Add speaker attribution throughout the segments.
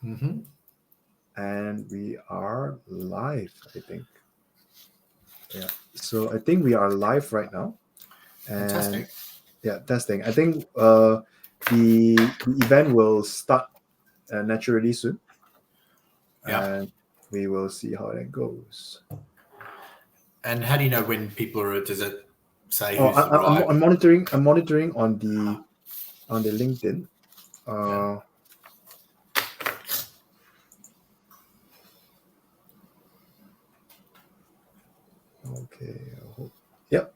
Speaker 1: Mm-hmm.
Speaker 2: And we are live, I think. Yeah. So I think we are live right now. And
Speaker 1: Fantastic.
Speaker 2: yeah, testing. I think the event will start naturally soon.
Speaker 1: Yeah.
Speaker 2: And we will see how that goes.
Speaker 1: And how do you know when people are? Does it say
Speaker 2: Oh,
Speaker 1: who's arrived?
Speaker 2: I'm monitoring. I'm monitoring on the LinkedIn. Okay. Yep.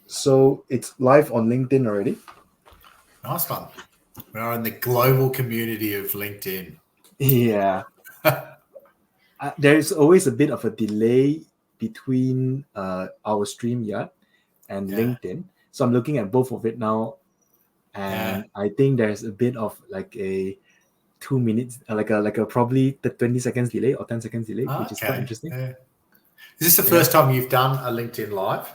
Speaker 2: So it's live on LinkedIn already.
Speaker 1: Nice one. We are in the global community of LinkedIn.
Speaker 2: Yeah. There is always a bit of a delay between our StreamYard and LinkedIn. So I'm looking at both of it now, and I think there's a bit of like a 2 minutes, like a probably the 20 seconds delay or 10 seconds delay, which is quite interesting.
Speaker 1: Yeah. Is this the first time you've done a LinkedIn Live?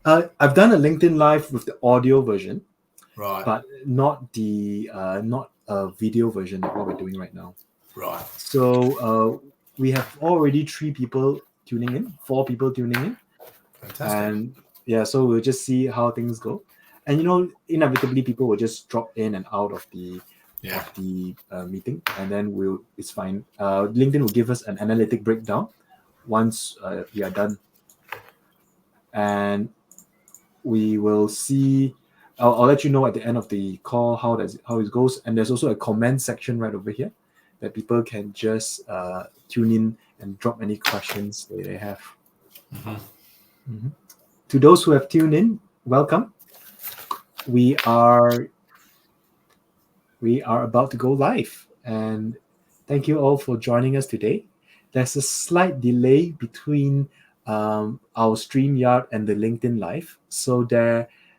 Speaker 2: I've done a LinkedIn Live with the audio version,
Speaker 1: right?
Speaker 2: But not the not a video version of what we're doing right now.
Speaker 1: Right.
Speaker 2: So we have already 4 people tuning in.
Speaker 1: Fantastic.
Speaker 2: And yeah, so we'll just see how things go. And inevitably people will just drop in and out of the meeting, and then it's fine. LinkedIn will give us an analytic breakdown once we are done, and we will see. I'll let you know at the end of the call how it goes. And there's also a comment section right over here that people can just tune in and drop any questions that they have.
Speaker 1: Mm-hmm.
Speaker 2: Mm-hmm. To those who have tuned in, welcome. We are about to go live, and thank you all for joining us today. There's a slight delay between our StreamYard and the LinkedIn Live, so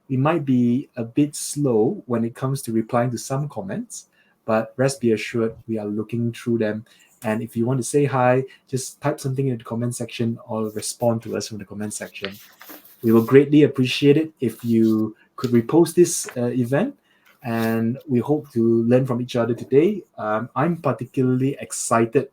Speaker 2: we might be a bit slow when it comes to replying to some comments, but rest be assured we are looking through them. And if you want to say hi, just type something in the comment section or respond to us from the comment section. We will greatly appreciate it if you could repost this event, and we hope to learn from each other today. I'm particularly excited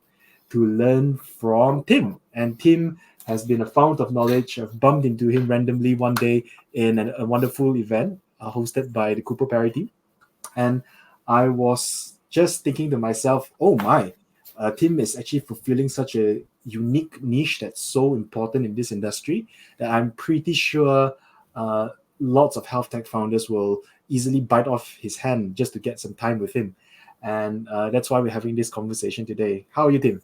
Speaker 2: to learn from Tim, and Tim has been a fount of knowledge. I've bumped into him randomly one day in a wonderful event hosted by the Cooper Parity, and I was just thinking to myself, oh my, Tim is actually fulfilling such a unique niche that's so important in this industry that I'm pretty sure lots of health tech founders will easily bite off his hand just to get some time with him. And that's why we're having this conversation today. How are you, Tim?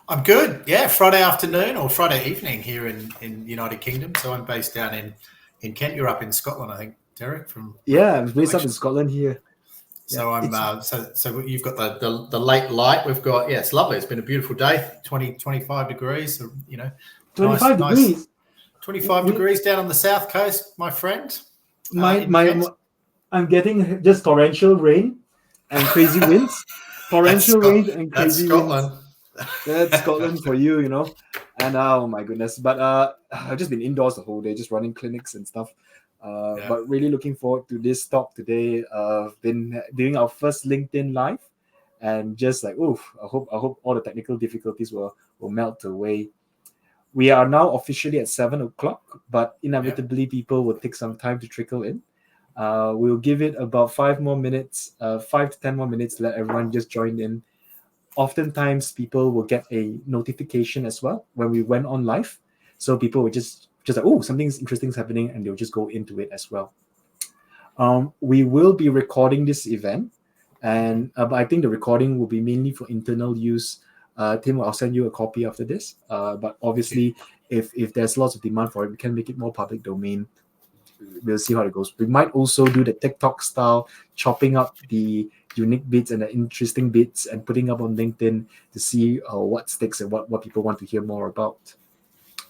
Speaker 1: I'm good. Yeah, Friday afternoon or Friday evening here in United Kingdom. So I'm based down in Kent. You're up in Scotland, I think, Derek.
Speaker 2: I'm based up in Scotland here.
Speaker 1: So I'm so you've got the late light. We've got it's lovely. It's been a beautiful day. 25 degrees.
Speaker 2: 25 degrees.
Speaker 1: Nice, 25 degrees down on the south coast, my friend.
Speaker 2: I'm getting just torrential rain and crazy winds. Torrential rain and crazy winds. That's Scotland for you, And oh my goodness. But I've just been indoors the whole day, just running clinics and stuff. But really looking forward to this talk today. Been doing our first LinkedIn Live, and just like, I hope all the technical difficulties will melt away. We are now officially at 7:00, but inevitably people will take some time to trickle in. We'll give it about 5 more minutes, 5 to 10 more minutes, let everyone just join in. Oftentimes people will get a notification as well when we went on live. So people will just like, something's interesting is happening, and they'll just go into it as well. We will be recording this event, and but I think the recording will be mainly for internal use. Tim, I'll send you a copy after this. But obviously, if there's lots of demand for it, we can make it more public domain. We'll see how it goes. We might also do the TikTok style, chopping up the unique bits and the interesting bits and putting up on LinkedIn to see what sticks and what people want to hear more about.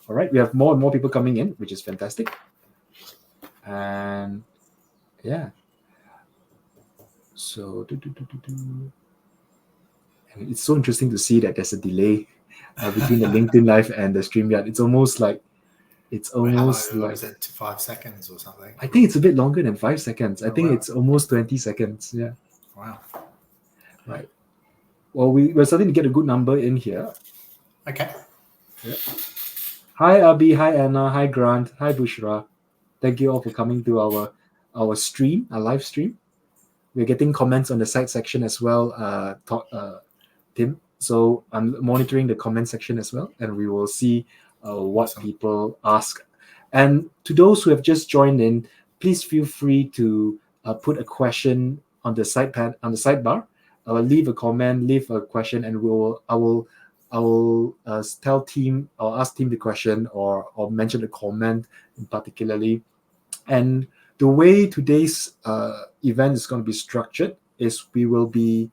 Speaker 2: All right, we have more and more people coming in, which is fantastic. And yeah, so and it's so interesting to see that there's a delay between the LinkedIn Live and the StreamYard. It's almost like
Speaker 1: is it 5 seconds or something?
Speaker 2: I think it's a bit longer than 5 seconds. I think it's almost 20 seconds. Yeah.
Speaker 1: Wow.
Speaker 2: Right. Well, we're starting to get a good number in here.
Speaker 1: Okay.
Speaker 2: Yeah. Hi, Abhi. Hi, Anna. Hi, Grant. Hi, Bushra. Thank you all for coming to our stream, our live stream. We're getting comments on the side section as well, Tim. So I'm monitoring the comment section as well, and we will see what
Speaker 1: Awesome.
Speaker 2: people ask. And to those who have just joined in, please feel free to put a question on the sidebar. Leave a comment, leave a question, and I will tell team or ask team the question or mention the comment particularly. And the way today's event is going to be structured is we will be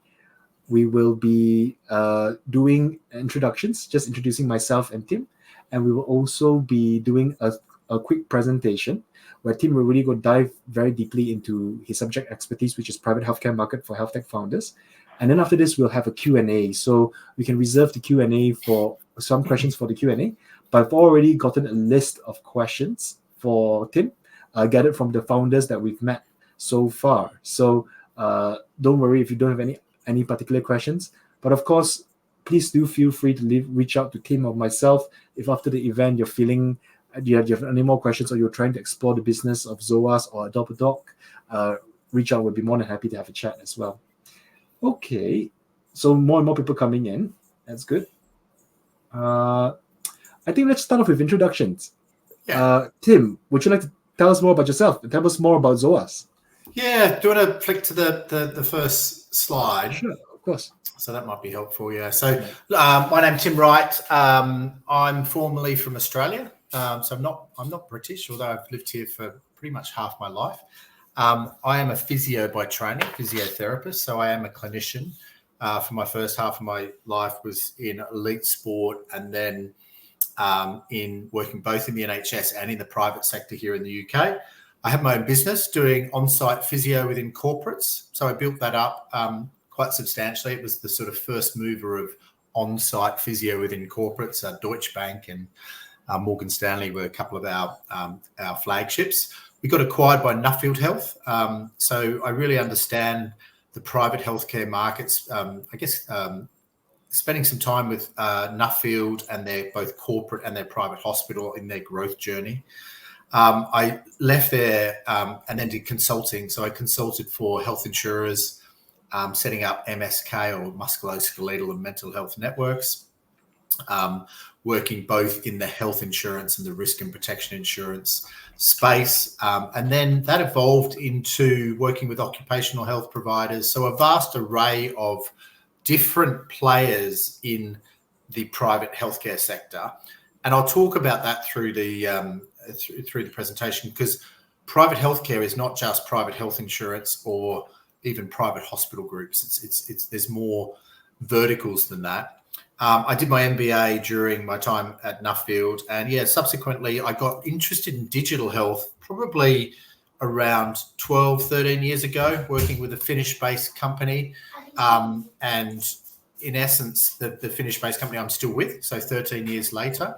Speaker 2: doing introductions, just introducing myself and Tim, and we will also be doing a quick presentation where Tim will really go dive very deeply into his subject expertise, which is private healthcare market for health tech founders. And then after this, we'll have a Q&A. So we can reserve the Q&A for some questions for the Q&A, but I've already gotten a list of questions for Tim, gathered from the founders that we've met so far. So don't worry if you don't have any particular questions. But of course, please do feel free to reach out to Tim or myself if after the event you're feeling you have any more questions or you're trying to explore the business of Zoas or Adopt a Dog. Reach out. We'll be more than happy to have a chat as well. Okay, so more and more people coming in. That's good. I think let's start off with introductions.
Speaker 1: Yeah.
Speaker 2: Tim, would you like to tell us more about yourself and tell us more about Zoas?
Speaker 1: Yeah. Do you want to flick to the first slide?
Speaker 2: Sure, of course.
Speaker 1: So that might be helpful. Yeah. So my name's Tim Wright. I'm formerly from Australia. So I'm not British, although I've lived here for pretty much half my life. I am a physio by training, physiotherapist. So I am a clinician. For my first half of my life was in elite sport, and then in working both in the NHS and in the private sector here in the UK. I have my own business doing on-site physio within corporates. So I built that up quite substantially. It was the sort of first mover of on-site physio within corporates. Deutsche Bank and Morgan Stanley were a couple of our flagships. We got acquired by Nuffield Health. So I really understand the private healthcare markets. Spending some time with Nuffield and their both corporate and their private hospital in their growth journey. I left there and then did consulting. So I consulted for health insurers, setting up MSK or musculoskeletal and mental health networks, working both in the health insurance and the risk and protection insurance space. And then that evolved into working with occupational health providers. So a vast array of different players in the private healthcare sector. And I'll talk about that through the presentation, because private healthcare is not just private health insurance or even private hospital groups. It's there's more verticals than that. I did my MBA during my time at Nuffield, and subsequently I got interested in digital health probably around 12, 13 years ago, working with a Finnish-based company. And in essence, the Finnish-based company I'm still with, so 13 years later.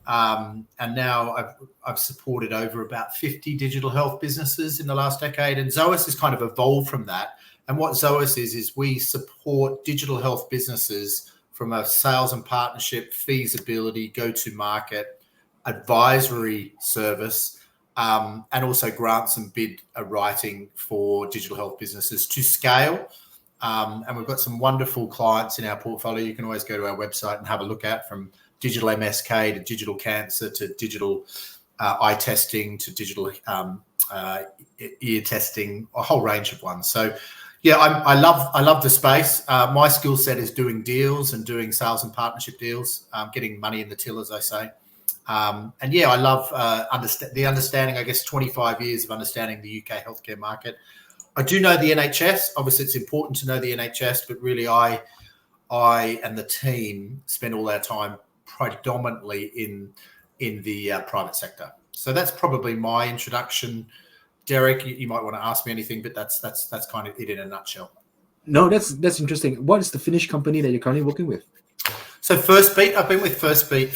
Speaker 1: And now I've supported over about 50 digital health businesses in the last decade. And Zoas has kind of evolved from that. And what Zoas is we support digital health businesses from a sales and partnership, feasibility, go-to-market, advisory service, and also grants and bid writing for digital health businesses to scale. And we've got some wonderful clients in our portfolio. You can always go to our website and have a look at, from digital MSK to digital cancer to digital eye testing to digital ear testing, a whole range of ones. So yeah, I love the space. My skill set is doing deals and doing sales and partnership deals, getting money in the till, as I say. And yeah, I love the understanding, I guess, 25 years of understanding the UK healthcare market. I do know the NHS. Obviously, it's important to know the NHS, but really I and the team spend all our time predominantly in the private sector. So that's probably my introduction. Derek, you might want to ask me anything, but that's kind of it in a nutshell.
Speaker 2: No, that's interesting. What is the Finnish company that you're currently working with?
Speaker 1: So Firstbeat, I've been with Firstbeat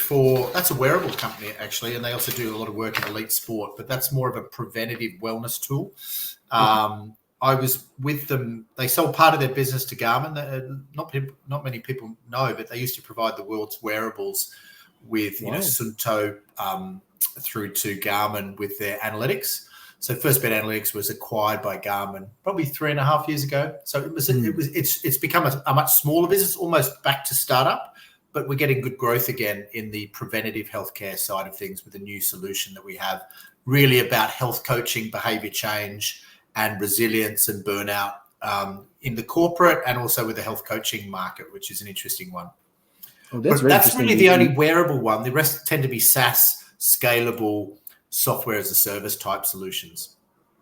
Speaker 1: that's a wearable company actually, and they also do a lot of work in elite sport, but that's more of a preventative wellness tool. I was with them. They sold part of their business to Garmin. Not many people know, but they used to provide the world's wearables with Suunto through to Garmin with their analytics. So First Bet Analytics was acquired by Garmin probably 3.5 years ago. So it's become a much smaller business, almost back to startup, but we're getting good growth again in the preventative healthcare side of things with a new solution that we have, really about health coaching, behavior change, and resilience and burnout in the corporate and also with the health coaching market, which is an interesting one.
Speaker 2: Oh,
Speaker 1: that's really the only wearable one. The rest tend to be SaaS, scalable, software as a service type solutions.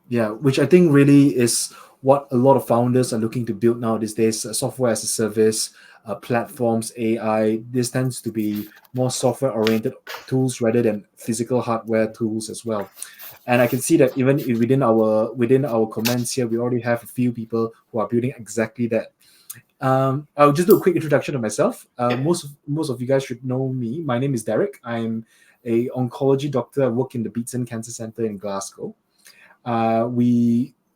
Speaker 2: Yeah, which I think really is what a lot of founders are looking to build now these days. Software as a service, platforms, AI. This tends to be more software oriented tools rather than physical hardware tools as well. And I can see that even within our comments here, we already have a few people who are building exactly that. I'll just do a quick introduction of myself. Most of you guys should know me. My name is Derek. I'm an oncology doctor. I work in the Beatson Cancer Center in Glasgow.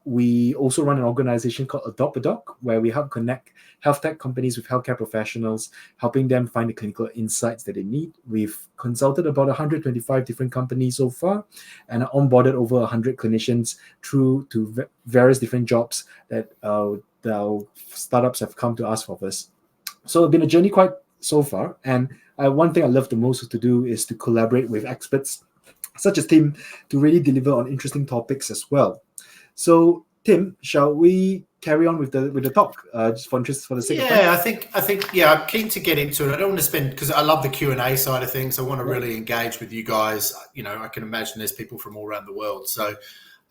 Speaker 2: We also run an organization called Adopt a Doc, where we help connect health tech companies with healthcare professionals, helping them find the clinical insights that they need. We've consulted about 125 different companies so far and onboarded over 100 clinicians through to various different jobs that our startups have come to us for us. So it's been a journey quite so far. And one thing I love the most to do is to collaborate with experts such as Tim to really deliver on interesting topics as well. So Tim, shall we carry on with the talk? Just for the sake of time.
Speaker 1: Yeah, I think I'm keen to get into it. I don't want to spend, because I love the Q&A side of things. I want to really engage with you guys. I can imagine there's people from all around the world. So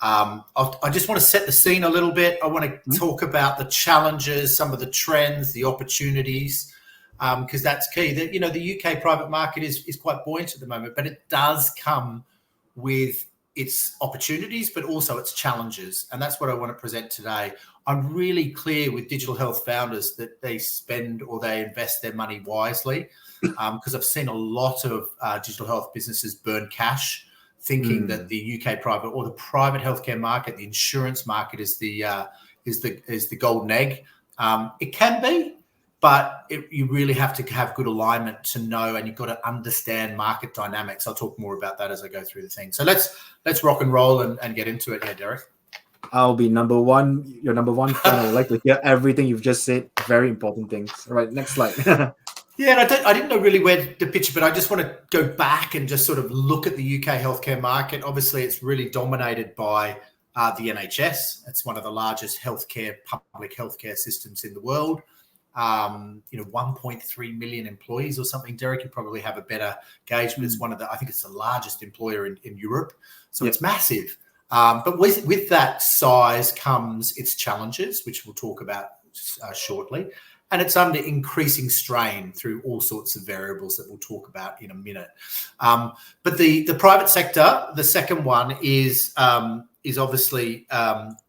Speaker 1: I just want to set the scene a little bit. I want to talk about the challenges, some of the trends, the opportunities, because that's key. That the UK private market is quite buoyant at the moment, but it does come with its opportunities, but also its challenges. And that's what I want to present today. I'm really clear with digital health founders that they spend or they invest their money wisely, because I've seen a lot of digital health businesses burn cash, thinking that the UK private or the private healthcare market, the insurance market is the golden egg. It can be, but you really have to have good alignment to know, and you've got to understand market dynamics. I'll talk more about that as I go through the thing. So let's rock and roll and get into it. Yeah, Derek.
Speaker 2: I'll be your number one fan. I would like to hear everything you've just said. Very important things. All right, next slide.
Speaker 1: Yeah, and I didn't know really where to pitch it, but I just want to go back and just sort of look at the UK healthcare market. Obviously, it's really dominated by the NHS. It's one of the largest public healthcare systems in the world. 1.3 million employees or something. Derek, you probably have a better gauge, but it's I think it's the largest employer in Europe. So It's massive. But with that size comes its challenges, which we'll talk about shortly. And it's under increasing strain through all sorts of variables that we'll talk about in a minute. But the private sector, the second one is obviously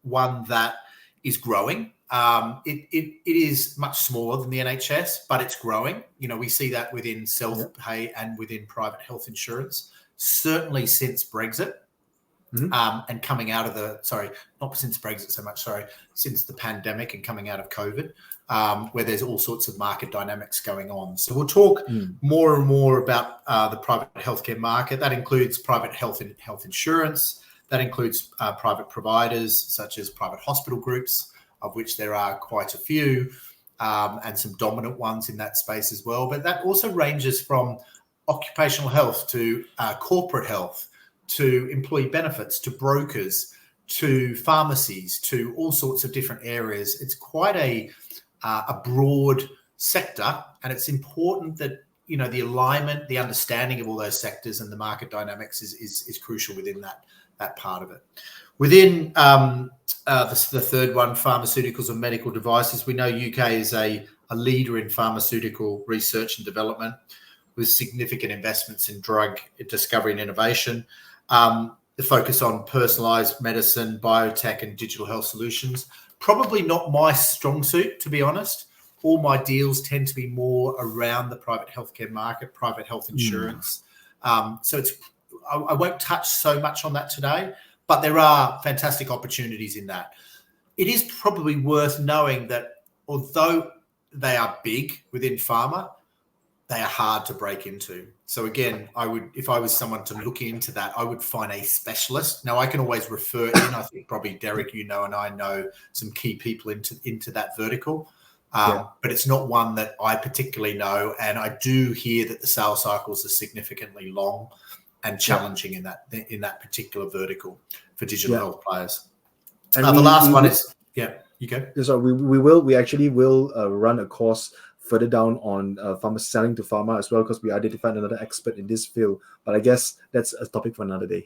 Speaker 1: one that is growing. It is much smaller than the NHS, but it's growing. We see that within self-pay and within private health insurance, certainly since Brexit. And coming out of not since Brexit so much, since the pandemic and coming out of COVID, where there's all sorts of market dynamics going on. So we'll talk more and more about the private healthcare market. That includes private health insurance. That includes private providers such as private hospital groups, of which there are quite a few, and some dominant ones in that space as well. But that also ranges from occupational health to corporate health, to employee benefits, to brokers, to pharmacies, to all sorts of different areas. It's quite a broad sector, and it's important that the alignment, the understanding of all those sectors and the market dynamics is crucial within that part of it. Within the third one, pharmaceuticals and medical devices, we know UK is a leader in pharmaceutical research and development with significant investments in drug discovery and innovation. The focus on personalized medicine, biotech, and digital health solutions. Probably not my strong suit, to be honest. All my deals tend to be more around the private healthcare market, private health insurance. So I won't touch so much on that today, but there are fantastic opportunities in that. it is probably worth knowing that although they are big within pharma, they are hard to break into. So again, if I was someone to look into that, I would find a specialist. Now I can always refer in. I think probably Derek, and I know some key people into that vertical, but it's not one that I particularly know. And I do hear that the sales cycles are significantly long and challenging in that particular vertical for digital health players. And the last one is you go.
Speaker 2: So we actually will run a course further down on selling to pharma as well, because we identified another expert in this field. But I guess that's a topic for another day.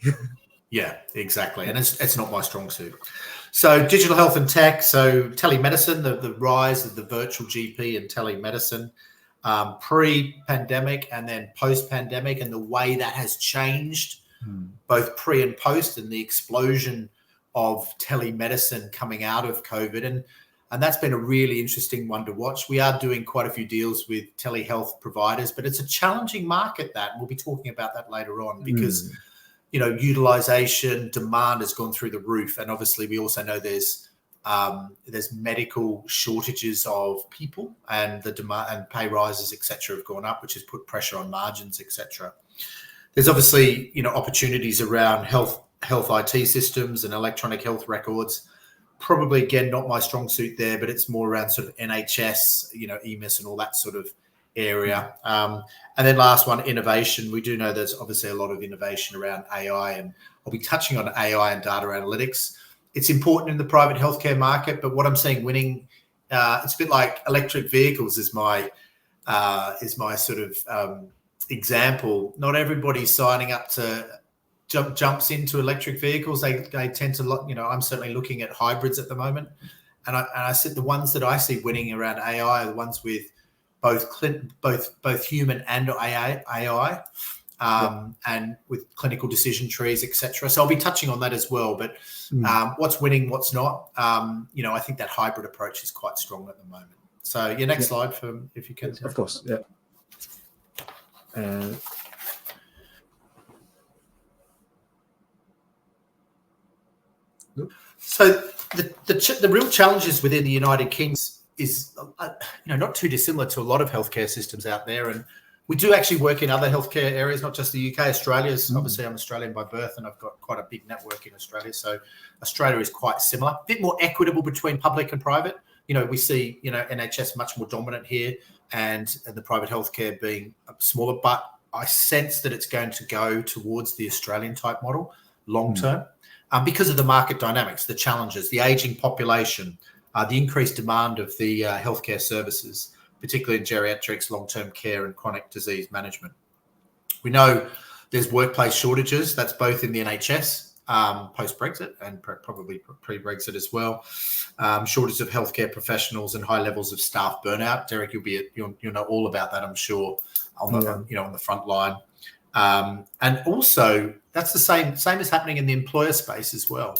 Speaker 1: Yeah, exactly. And it's not my strong suit. So digital health and tech. So telemedicine, the rise of the virtual GP and telemedicine, pre-pandemic and then post-pandemic, and the way that has changed both pre and post, and the explosion of telemedicine coming out of COVID. And that's been a really interesting one to watch. We are doing quite a few deals with telehealth providers, but it's a challenging market that, and we'll be talking about that later on, because utilization, demand has gone through the roof. And obviously we also know there's medical shortages of people, and the demand and pay rises, etc., have gone up, which has put pressure on margins, etc. There's obviously, opportunities around health IT systems and electronic health records. Probably, again, not my strong suit there, but it's more around sort of NHS, EMIS and all that sort of area. And then last one, innovation. We do know there's obviously a lot of innovation around AI, and I'll be touching on AI and data analytics. It's important in the private healthcare market, but what I'm seeing winning, it's a bit like electric vehicles is my sort of example. Not everybody's signing up to jumps into electric vehicles. They tend to look, I'm certainly looking at hybrids at the moment, and I said the ones that I see winning around AI are the ones with both human and AI, and with clinical decision trees, etc. So I'll be touching on that as well. But what's winning, what's not? I think that hybrid approach is quite strong at the moment. So your next slide, if you can.
Speaker 2: Of course, yeah.
Speaker 1: So the real challenges within the United Kingdom is not too dissimilar to a lot of healthcare systems out there, and we do actually work in other healthcare areas, not just the UK. Australia's obviously, I'm Australian by birth, and I've got quite a big network in Australia. So Australia is quite similar, a bit more equitable between public and private. We see NHS much more dominant here, and the private healthcare being smaller. But I sense that it's going to go towards the Australian type model long term. Because of the market dynamics, the challenges, the aging population, the increased demand of the healthcare services, particularly in geriatrics, long-term care and chronic disease management. We know there's workplace shortages. That's both in the NHS post-Brexit and probably pre-Brexit as well. Shortage of healthcare professionals and high levels of staff burnout. Derek, you'll know all about that, I'm sure, on the front line. And also, that's the same as happening in the employer space as well.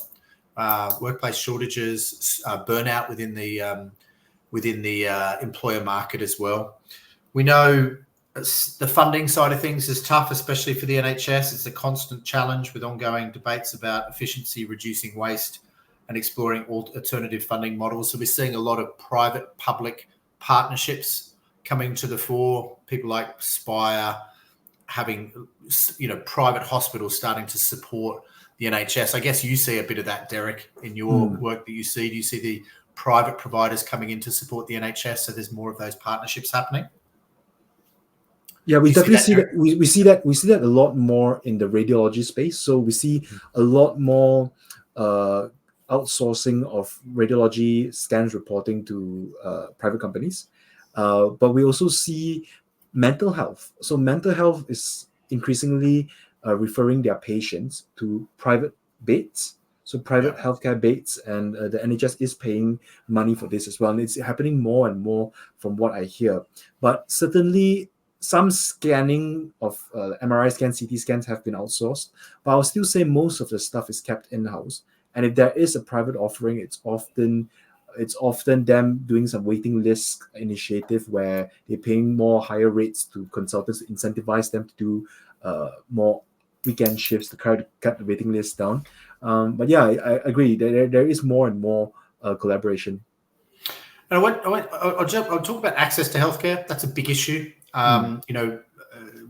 Speaker 1: Workplace shortages, burnout within the employer market as well. We know the funding side of things is tough, especially for the NHS. It's a constant challenge with ongoing debates about efficiency, reducing waste, and exploring alternative funding models. So we're seeing a lot of private-public partnerships coming to the fore. People like Spire, having private hospitals starting to support the NHS. I guess you see a bit of that, Derek, in your work that you see. Do you see the private providers coming in to support the NHS? So there's more of those partnerships happening.
Speaker 2: Yeah, we definitely see that. We see that a lot more in the radiology space. So we see a lot more outsourcing of radiology scans reporting to private companies. But we also see mental health. So mental health is increasingly referring their patients to private beds, so private healthcare beds, and the NHS is paying money for this as well. And it's happening more and more from what I hear. But certainly some scanning of MRI scans, CT scans have been outsourced, but I'll still say most of the stuff is kept in-house. And if there is a private offering, it's often them doing some waiting list initiative where they're paying higher rates to consultants to incentivize them to do more weekend shifts to cut the waiting list down. But yeah, I agree. There is more and more collaboration.
Speaker 1: And I'll talk about access to healthcare. That's a big issue.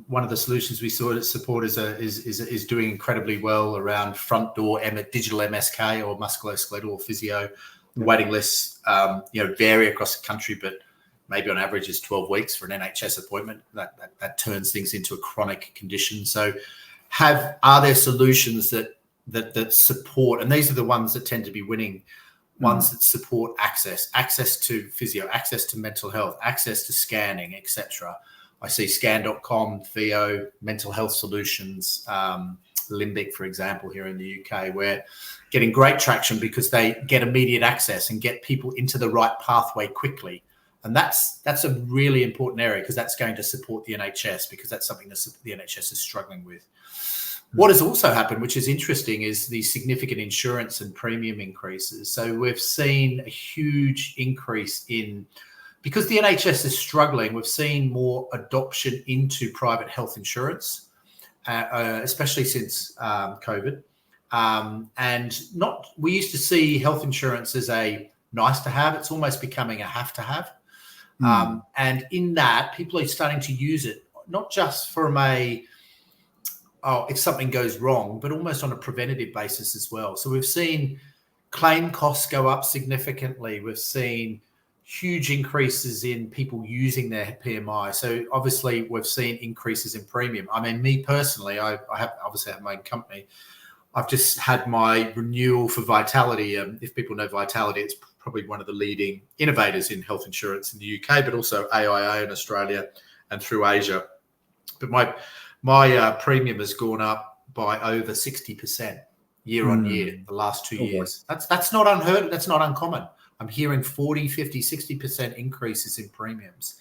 Speaker 1: One of the solutions we saw at Support is doing incredibly well around front door digital MSK or musculoskeletal physio. Waiting lists, vary across the country, but maybe on average is 12 weeks for an NHS appointment. That turns things into a chronic condition. So, are there solutions that support? And these are the ones that tend to be winning. Ones that support access to physio, access to mental health, access to scanning, etc. I see scan.com, Theo, mental health solutions, Limbic, for example, here in the UK, where getting great traction because they get immediate access and get people into the right pathway quickly. And that's a really important area because that's going to support the NHS, because that's something that the NHS is struggling with. What has also happened, which is interesting, is the significant insurance and premium increases. So we've seen a huge increase because the NHS is struggling, we've seen more adoption into private health insurance, especially since COVID. We used to see health insurance as a nice to have. It's almost becoming a have to have. And in that, people are starting to use it, not just from if something goes wrong, but almost on a preventative basis as well. So we've seen claim costs go up significantly. We've seen huge increases in people using their PMI. So obviously we've seen increases in premium. I mean, me personally, I obviously have my own company. I've just had my renewal for Vitality. If people know Vitality, it's probably one of the leading innovators in health insurance in the UK, but also AIA in Australia and through Asia. But my premium has gone up by over 60% year on year the last 2 years. That's not unheard. That's not uncommon. I'm hearing 40, 50, 60% increases in premiums.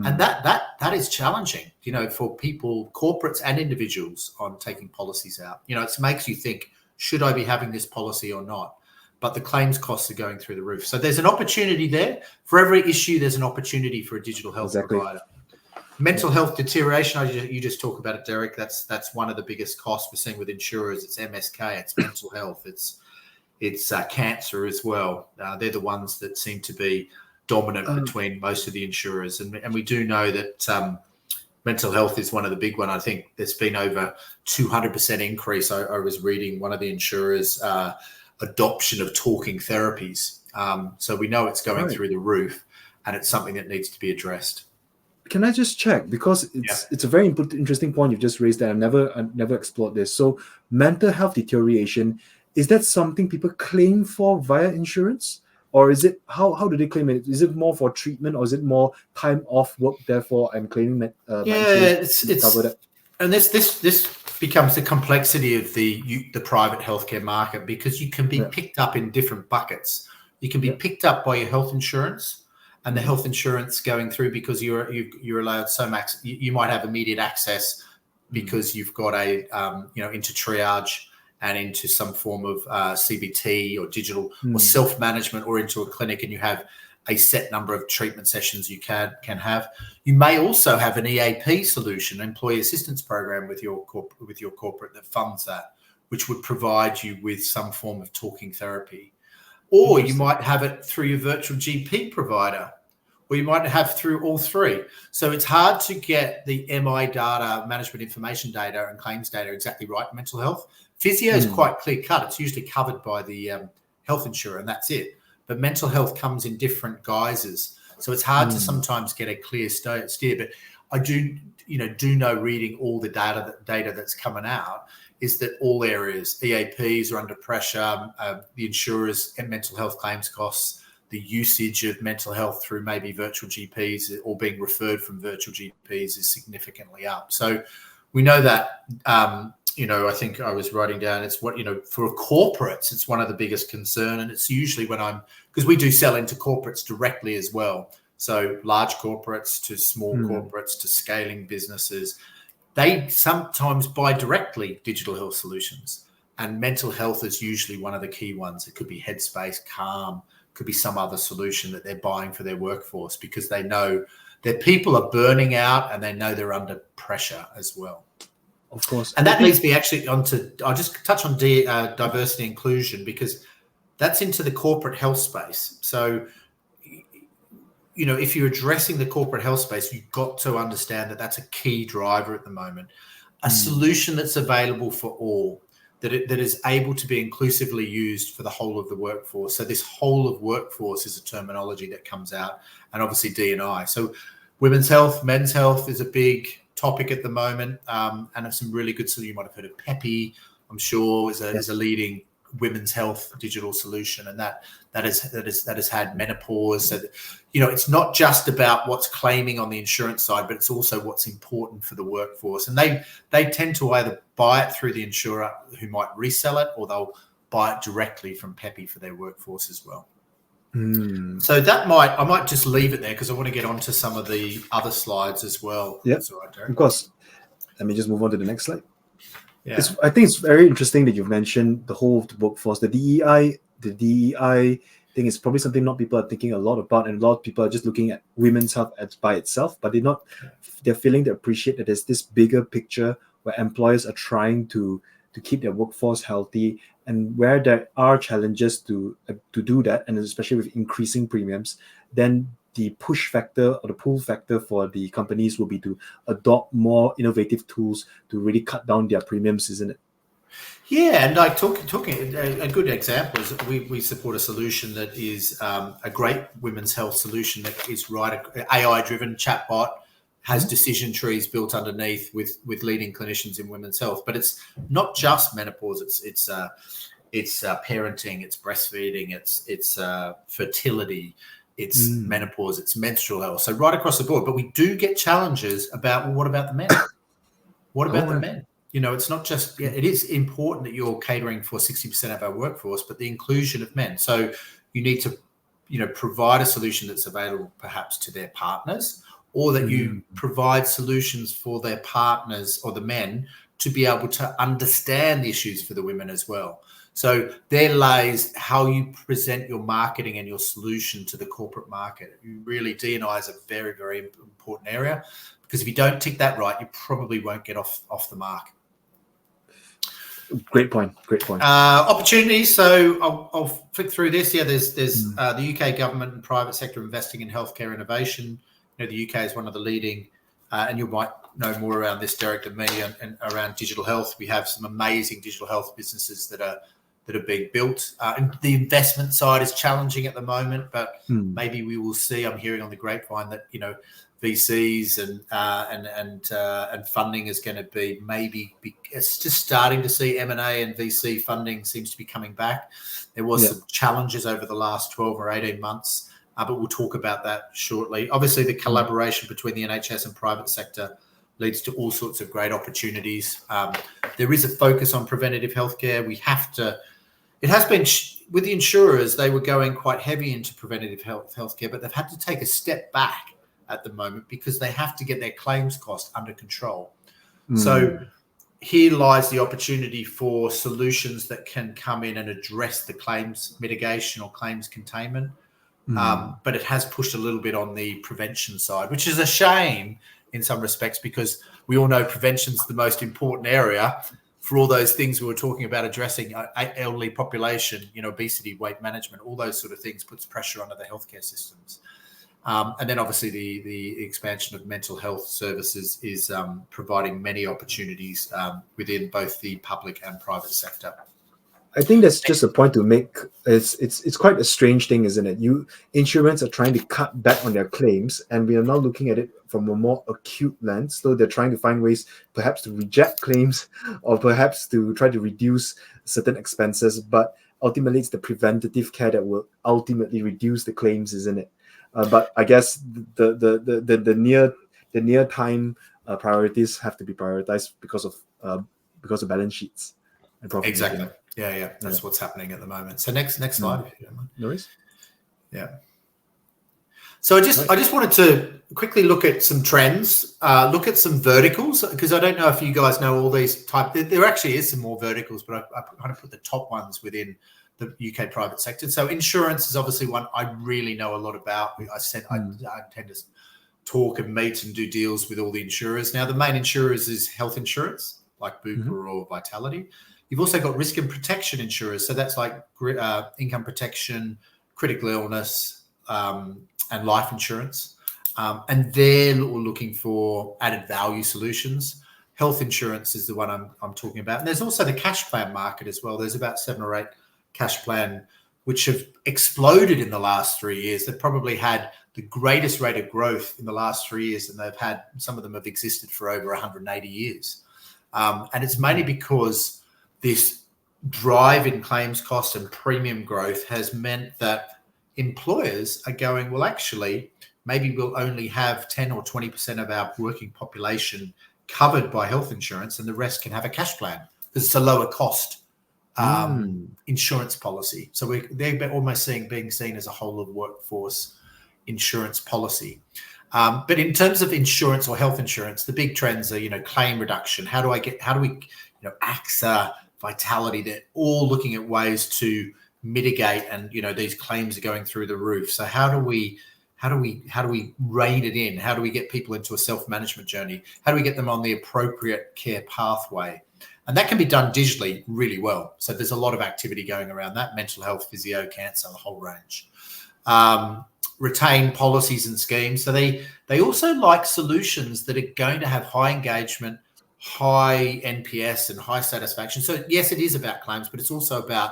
Speaker 1: And that is challenging, for people, corporates and individuals, on taking policies out. It makes you think, should I be having this policy or not? But the claims costs are going through the roof. So there's an opportunity there. For every issue, there's an opportunity for a digital health provider. Mental health deterioration, you just talk about it, Derek. That's one of the biggest costs we're seeing with insurers. It's MSK, it's mental health, it's cancer as well. They're the ones that seem to be dominant between most of the insurers. And we do know that mental health is one of the big ones. I think there's been over 200% increase. I was reading one of the insurers' adoption of talking therapies. So we know it's going through the roof, and it's something that needs to be addressed.
Speaker 2: Can I just check, because it's a very interesting point you've just raised that I've never explored this. So mental health deterioration, is that something people claim for via insurance, or is it how do they claim it? Is it more for treatment, or is it more time off work? Therefore, I'm claiming that.
Speaker 1: It's cover that. And this becomes the complexity of the private healthcare market, because you can be picked up in different buckets. You can be picked up by your health insurance. And the health insurance going through because you're allowed so max. You might have immediate access because you've got into triage and into some form of CBT or digital or self-management, or into a clinic, and you have a set number of treatment sessions you can have. You may also have an EAP solution, employee assistance program, with your corporate that funds that, which would provide you with some form of talking therapy. Or you might have it through your virtual GP provider, or you might have through all three. So it's hard to get the MI data, management information data, and claims data exactly right in mental health. Physio is quite clear cut. It's usually covered by the health insurer, and that's it. But mental health comes in different guises. So it's hard to sometimes get a clear steer. But I do know, reading all the data that's coming out, is that all areas, EAPs are under pressure, the insurers and mental health claims costs, the usage of mental health through maybe virtual GPs or being referred from virtual GPs is significantly up. So we know that, I think I was writing down, it's what, for corporates, it's one of the biggest concern. And it's usually because we do sell into corporates directly as well. So large corporates to small corporates to scaling businesses, they sometimes buy directly digital health solutions, and mental health is usually one of the key ones. It could be Headspace, Calm, could be some other solution that they're buying for their workforce, because they know their people are burning out and they know they're under pressure as well.
Speaker 2: Of course.
Speaker 1: And that leads me actually I'll just touch on diversity and inclusion, because that's into the corporate health space. So, if you're addressing the corporate health space, you've got to understand that that's a key driver at the moment. A solution that's available for all, that is able to be inclusively used for the whole of the workforce. So this whole of workforce is a terminology that comes out, and obviously D&I. So women's health, men's health is a big topic at the moment, and there's some really good. So you might have heard of Peppy, I'm sure, is a leading women's health digital solution, and that has had menopause. So it's not just about what's claiming on the insurance side, but it's also what's important for the workforce. And they tend to either buy it through the insurer who might resell it, or they'll buy it directly from Peppy for their workforce as well. So I might just leave it there because I want to get onto some of the other slides as well.
Speaker 2: Yeah,
Speaker 1: all right, Derek.
Speaker 2: Of course. Let me just move on to the next slide.
Speaker 1: Yeah.
Speaker 2: I think it's very interesting that you've mentioned the whole of the workforce. The DEI thing is probably something not people are thinking a lot about, and a lot of people are just looking at women's health by itself, but they're failing to appreciate that there's this bigger picture where employers are trying to keep their workforce healthy, and where there are challenges to do that, and especially with increasing premiums, then the push factor or the pull factor for the companies will be to adopt more innovative tools to really cut down their premiums, isn't it?
Speaker 1: Yeah, and like talking a good example is we support a solution that is a great women's health solution that is AI-driven chatbot, has decision trees built underneath with leading clinicians in women's health. But it's not just menopause; it's parenting, it's breastfeeding, it's fertility. It's menopause, it's menstrual health. So right across the board. But we do get challenges about, well, what about the men? What about the men? It's not just, it is important that you're catering for 60% of our workforce, but the inclusion of men. So you need to, provide a solution that's available perhaps to their partners, or that you provide solutions for their partners or the men to be able to understand the issues for the women as well. So there lies how you present your marketing and your solution to the corporate market. Really, D&I is a very, very important area, because if you don't tick that right, you probably won't get off the mark.
Speaker 2: Great point.
Speaker 1: Opportunities. So I'll flick through this. Yeah, there's the UK government and private sector investing in healthcare innovation. The UK is one of the leading, and you might know more around this, Derek, than me, and around digital health. We have some amazing digital health businesses that are being built. And the investment side is challenging at the moment, but maybe we will see. I'm hearing on the grapevine that VCs and funding is going to be it's just starting to see M&A and VC funding seems to be coming back. There was some challenges over the last 12 or 18 months, but we'll talk about that shortly. Obviously, the collaboration between the NHS and private sector leads to all sorts of great opportunities. There is a focus on preventative healthcare. It has been with the insurers, they were going quite heavy into preventative healthcare, but they've had to take a step back at the moment because they have to get their claims cost under control. So here lies the opportunity for solutions that can come in and address the claims mitigation or claims containment. But it has pushed a little bit on the prevention side, which is a shame in some respects, because we all know prevention's the most important area for all those things we were talking about, addressing elderly population, obesity, weight management, all those sort of things puts pressure onto the healthcare systems. And then obviously the expansion of mental health services is providing many opportunities within both the public and private sector.
Speaker 2: I think that's just a point to make. It's quite a strange thing, isn't it? Insurance are trying to cut back on their claims, and we are now looking at it from a more acute lens. So they're trying to find ways perhaps to reject claims, or perhaps to try to reduce certain expenses. But ultimately, it's the preventative care that will ultimately reduce the claims, isn't it? But I guess the near time priorities have to be prioritized because of balance sheets and profit.
Speaker 1: Exactly. Yeah. That's what's happening at the moment. So next slide, if you don't mind.
Speaker 2: No worries.
Speaker 1: Yeah. So I just wanted to quickly look at some trends, look at some verticals, because I don't know if you guys know all these type. There actually is some more verticals, but I kind of put the top ones within the UK private sector. So insurance is obviously one I really know a lot about. I tend to talk and meet and do deals with all the insurers. Now, the main insurers is health insurance, like Bupa or Vitality. You've also got risk and protection insurers. So that's like income protection, critical illness, and life insurance. And they're looking for added value solutions. Health insurance is the one I'm talking about. And there's also the cash plan market as well. There's about 7 or 8 cash plan which have exploded in the last 3 years. They've probably had the greatest rate of growth in the last 3 years, and some of them have existed for over 180 years. And it's mainly because this drive in claims cost and premium growth has meant that employers are going, well, actually, maybe we'll only have 10 or 20% of our working population covered by health insurance, and the rest can have a cash plan because it's a lower cost insurance policy. So they're almost being seen as a whole of workforce insurance policy. But in terms of insurance or health insurance, the big trends are, claim reduction. How do we, AXA, Vitality, they're all looking at ways to mitigate, and, these claims are going through the roof. So how do we rein it in? How do we get people into a self-management journey? How do we get them on the appropriate care pathway? And that can be done digitally really well. So there's a lot of activity going around that: mental health, physio, cancer, the whole range. Retain policies and schemes. So they also like solutions that are going to have high engagement, high NPS, and high satisfaction. So yes, it is about claims, but it's also about,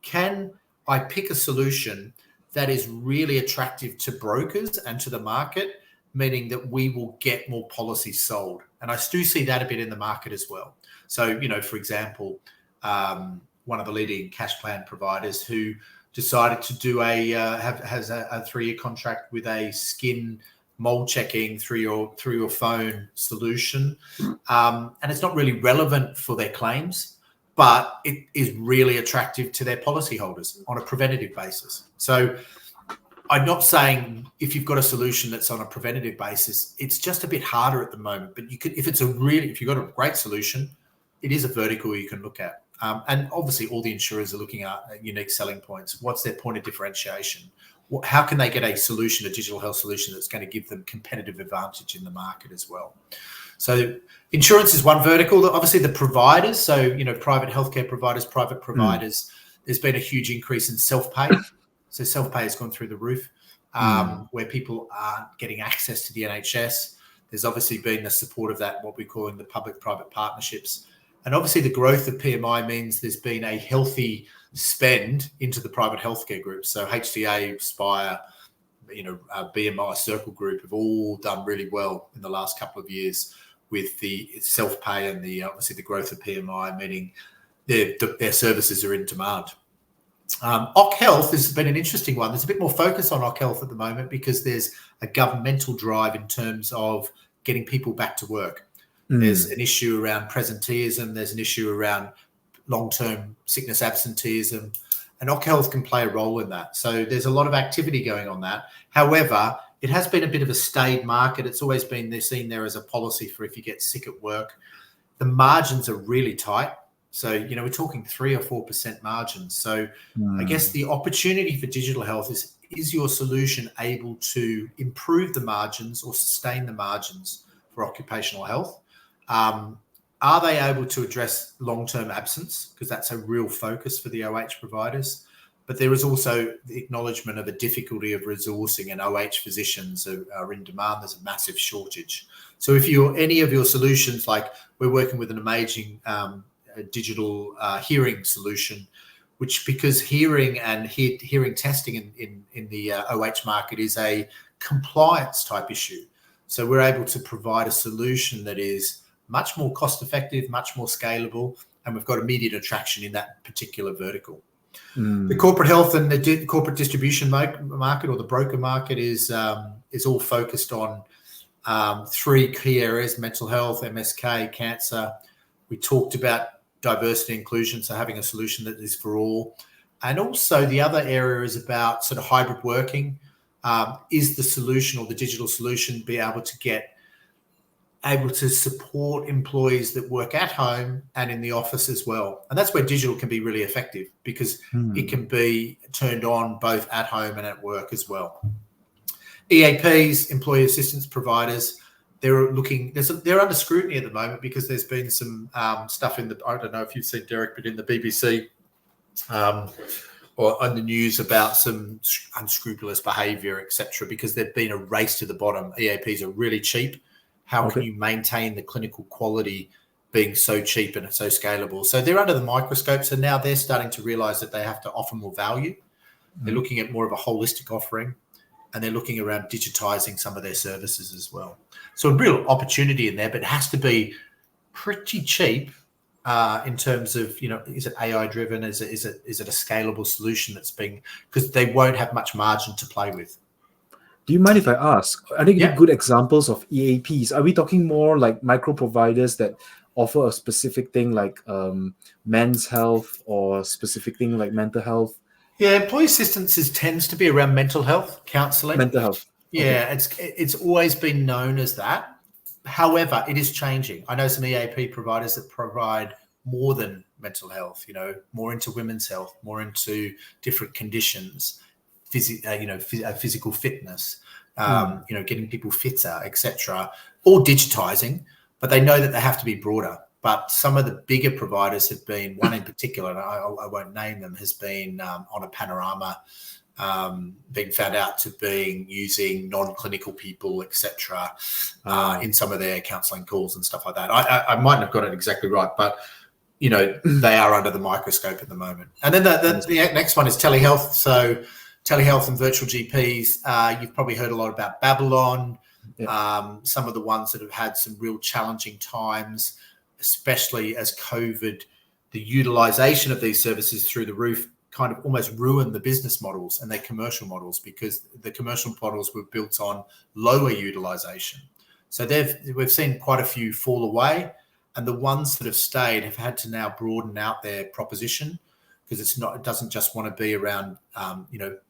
Speaker 1: can I pick a solution that is really attractive to brokers and to the market, meaning that we will get more policies sold. And I do see that a bit in the market as well. So, for example, one of the leading cash plan providers who decided to do has a 3-year contract with a skin mold checking through your phone solution. And it's not really relevant for their claims, but it is really attractive to their policyholders on a preventative basis. So I'm not saying if you've got a solution that's on a preventative basis, it's just a bit harder at the moment. But if you've got a great solution, it is a vertical you can look at. And obviously all the insurers are looking at unique selling points. What's their point of differentiation? How can they get a digital health solution that's going to give them competitive advantage in the market as well? So insurance is one vertical. Obviously the providers, so, private healthcare providers, private providers, there's been a huge increase in self-pay. So self-pay has gone through the roof, where people aren't getting access to the NHS. There's obviously been the support of that, what we're calling the public-private partnerships. And obviously the growth of PMI means there's been a healthy spend into the private healthcare groups. So HCA, Spire, BMI, Circle Group have all done really well in the last couple of years with the self-pay and obviously the growth of PMI, meaning their services are in demand. OC Health has been an interesting one. There's a bit more focus on OC Health at the moment because there's a governmental drive in terms of getting people back to work. There's an issue around presenteeism. There's an issue around long-term sickness absenteeism, and OC Health can play a role in that. So there's a lot of activity going on that. However, it has been a bit of a staid market. It's always been seen there as a policy for if you get sick at work. The margins are really tight. So, we're talking 3 or 4% margins. So I guess the opportunity for digital health is your solution able to improve the margins or sustain the margins for occupational health? Are they able to address long-term absence? Because that's a real focus for the OH providers. But there is also the acknowledgement of a difficulty of resourcing, and OH physicians are in demand. There's a massive shortage. So if any of your solutions, like we're working with an amazing digital hearing solution, which, because hearing and hearing testing in the OH market is a compliance type issue. So we're able to provide a solution that is much more cost effective, much more scalable, and we've got immediate attraction in that particular vertical. The corporate health and the corporate distribution market, or the broker market, is all focused on 3 key areas: mental health, MSK, cancer. We talked about diversity and inclusion, so having a solution that is for all. And also the other area is about sort of hybrid working. Is the solution, or the digital solution, be able to support employees that work at home and in the office as well? And that's where digital can be really effective, because it can be turned on both at home and at work as well. EAPs, employee assistance providers, they're under scrutiny at the moment because there's been some stuff in the, I don't know if you've seen, Derek, but in the BBC or on the news about some unscrupulous behaviour, etc., because there's been a race to the bottom. EAPs are really cheap. How can you maintain the clinical quality being so cheap and so scalable? So they're under the microscope. So now they're starting to realise that they have to offer more value. They're looking at more of a holistic offering, and they're looking around digitising some of their services as well. So a real opportunity in there, but it has to be pretty cheap in terms of, is it AI driven? Is it a scalable solution that's being, because they won't have much margin to play with.
Speaker 2: Do you mind if I ask? I think good examples of EAPs. Are we talking more like micro providers that offer a specific thing like men's health or specific thing like mental health?
Speaker 1: Yeah, employee assistance tends to be around mental health, counselling.
Speaker 2: Mental health.
Speaker 1: Yeah, it's always been known as that. However, it is changing. I know some EAP providers that provide more than mental health, more into women's health, more into different conditions, physical fitness, getting people fitter, etc., all digitising, but they know that they have to be broader. But some of the bigger providers have been, one in particular, and I won't name them, has been on a panorama, being found out to being using non-clinical people, etc., in some of their counselling calls and stuff like that. I mightn't have got it exactly right, but they are under the microscope at the moment. And then the next one is telehealth. So telehealth and virtual GPs. You've probably heard a lot about Babylon. Some of the ones that have had some real challenging times, especially as COVID, the utilization of these services through the roof kind of almost ruined the business models and their commercial models, because the commercial models were built on lower utilization. So we've seen quite a few fall away, and the ones that have stayed have had to now broaden out their proposition, because it doesn't just want to be around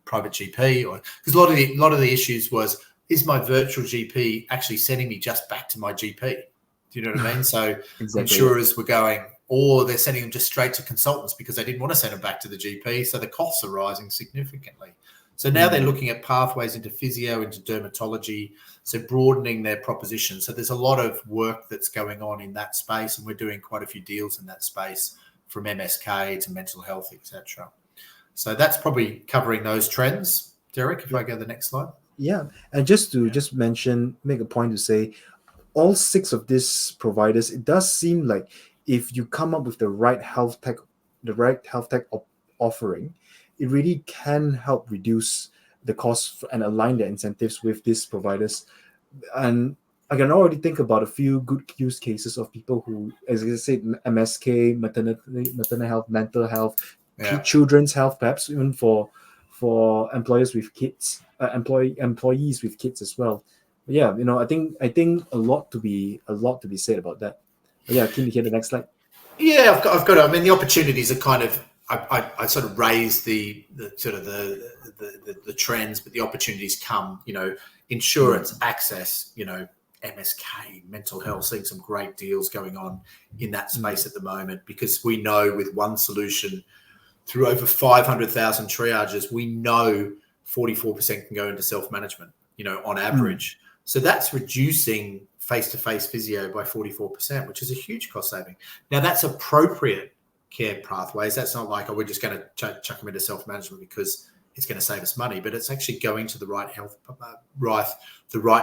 Speaker 1: private GP, or because a lot of the issues was, is my virtual GP actually sending me just back to my GP? Do you know what I mean? So insurers were going, or they're sending them just straight to consultants because they didn't want to send them back to the GP. So the costs are rising significantly. So now they're looking at pathways into physio, into dermatology, so broadening their proposition. So there's a lot of work that's going on in that space, and we're doing quite a few deals in that space, from MSK to mental health, etc. So that's probably covering those trends. Derek, if I go to the next slide.
Speaker 2: Yeah, and just to make a point to say, all 6 of these providers, it does seem like if you come up with the right HealthTech offering, it really can help reduce the cost and align their incentives with these providers. And I can already think about a few good use cases of people who, as I said, MSK, maternal health, mental health, children's health, perhaps even for employers with kids, employees with kids as well. But yeah, I think a lot to be said about that. But yeah, can you hear the next slide?
Speaker 1: Yeah, I've got. I mean, the opportunities are kind of. I sort of raised the trends, but the opportunities come. Insurance access. MSK, mental health, seeing some great deals going on in that space at the moment, because we know with one solution, through over 500,000 triages, we know 44% can go into self-management. On average. So that's reducing face-to-face physio by 44%, which is a huge cost saving. Now, that's appropriate care pathways. That's not like, we're just going to chuck them into self-management because it's going to save us money, but it's actually going to the right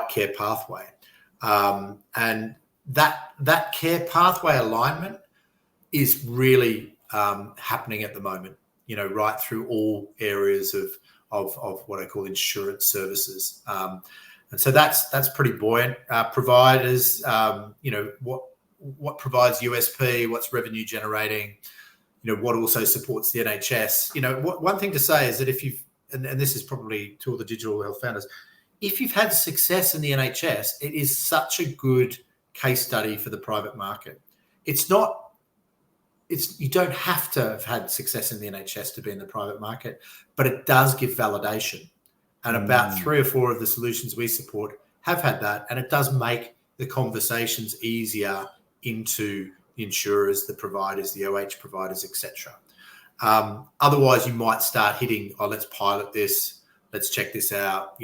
Speaker 1: care pathway. And that care pathway alignment is really happening at the moment, right through all areas of what I call insurance services. And so that's pretty buoyant. Providers, what provides USP, what's revenue generating, what also supports the NHS. One thing to say is that if you've, and this is probably to all the digital health founders, if you've had success in the NHS, it is such a good case study for the private market. You don't have to have had success in the NHS to be in the private market, but it does give validation. And about 3 or 4 of the solutions we support have had that, and it does make the conversations easier into the insurers, the providers, the OH providers, etc. Otherwise, you might start hitting, let's pilot this, let's check this out.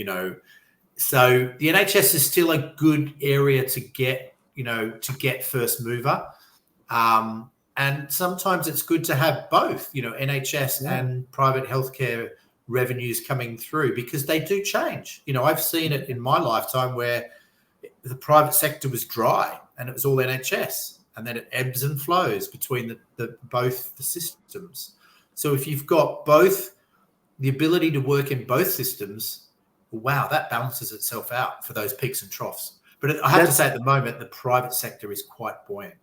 Speaker 1: So the NHS is still a good area to get, first mover. And sometimes it's good to have both, NHS and private healthcare revenues coming through, because they do change. I've seen it in my lifetime where the private sector was dry and it was all NHS, and then it ebbs and flows between both the systems. So if you've got both the ability to work in both systems, wow, that balances itself out for those peaks and troughs. But I have to say, at the moment, the private sector is quite buoyant.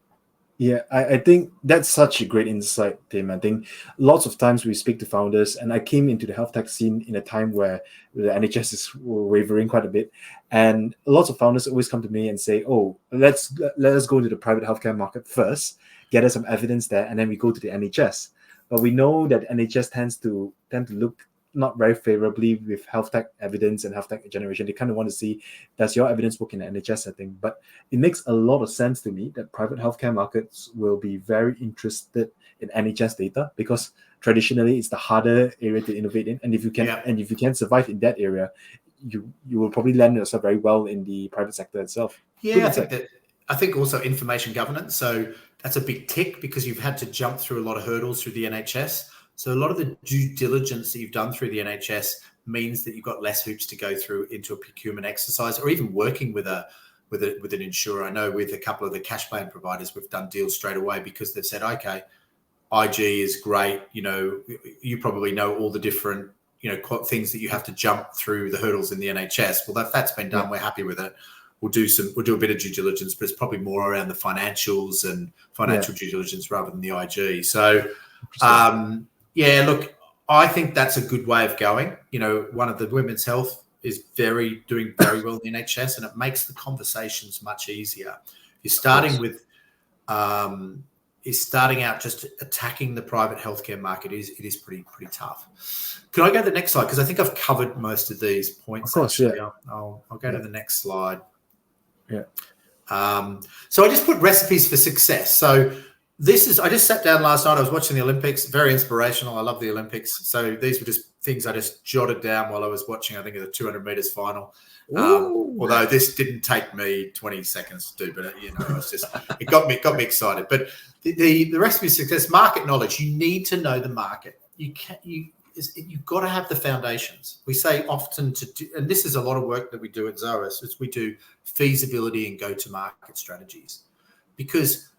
Speaker 2: Yeah, I think that's such a great insight, Tim. I think lots of times we speak to founders, and I came into the health tech scene in a time where the NHS is wavering quite a bit, and lots of founders always come to me and say, "Oh, let us go to the private healthcare market first, get us some evidence there, and then we go to the NHS." But we know that NHS tends to look not very favorably with health tech evidence and health tech generation. They kind of want to see, does your evidence work in the NHS setting? But it makes a lot of sense to me that private healthcare markets will be very interested in NHS data, because traditionally it's the harder area to innovate in. And if you can survive in that area, you will probably land yourself very well in the private sector itself.
Speaker 1: Yeah, I think also information governance. So that's a big tick, because you've had to jump through a lot of hurdles through the NHS. So a lot of the due diligence that you've done through the NHS means that you've got less hoops to go through into a procurement exercise, or even working with an insurer. I know with a couple of the cash plan providers, we've done deals straight away because they've said, okay, IG is great. You probably know all the different, things that you have to jump through the hurdles in the NHS. Well, that's been done. We're happy with it. We'll do a bit of due diligence, but it's probably more around the financials and financial due diligence rather than the IG. So, look, I think that's a good way of going. One of the women's health is doing very well in the NHS, and it makes the conversations much easier. You're starting out just attacking the private healthcare market. It is pretty tough. Can I go to the next slide? Because I think I've covered most of these points.
Speaker 2: Of course,
Speaker 1: actually. I'll go to the next slide. Yeah. So I just put recipes for success. So I just sat down last night. I was watching the Olympics, very inspirational. I love the Olympics. So these were just things I just jotted down while I was watching, I think, the 200 meters final. Although this didn't take me 20 seconds to do, but it got me excited. But the recipe for success, market knowledge. You need to know the market. You've got to have the foundations. We say often and this is a lot of work that we do at Zoas, is we do feasibility and go-to-market strategies, because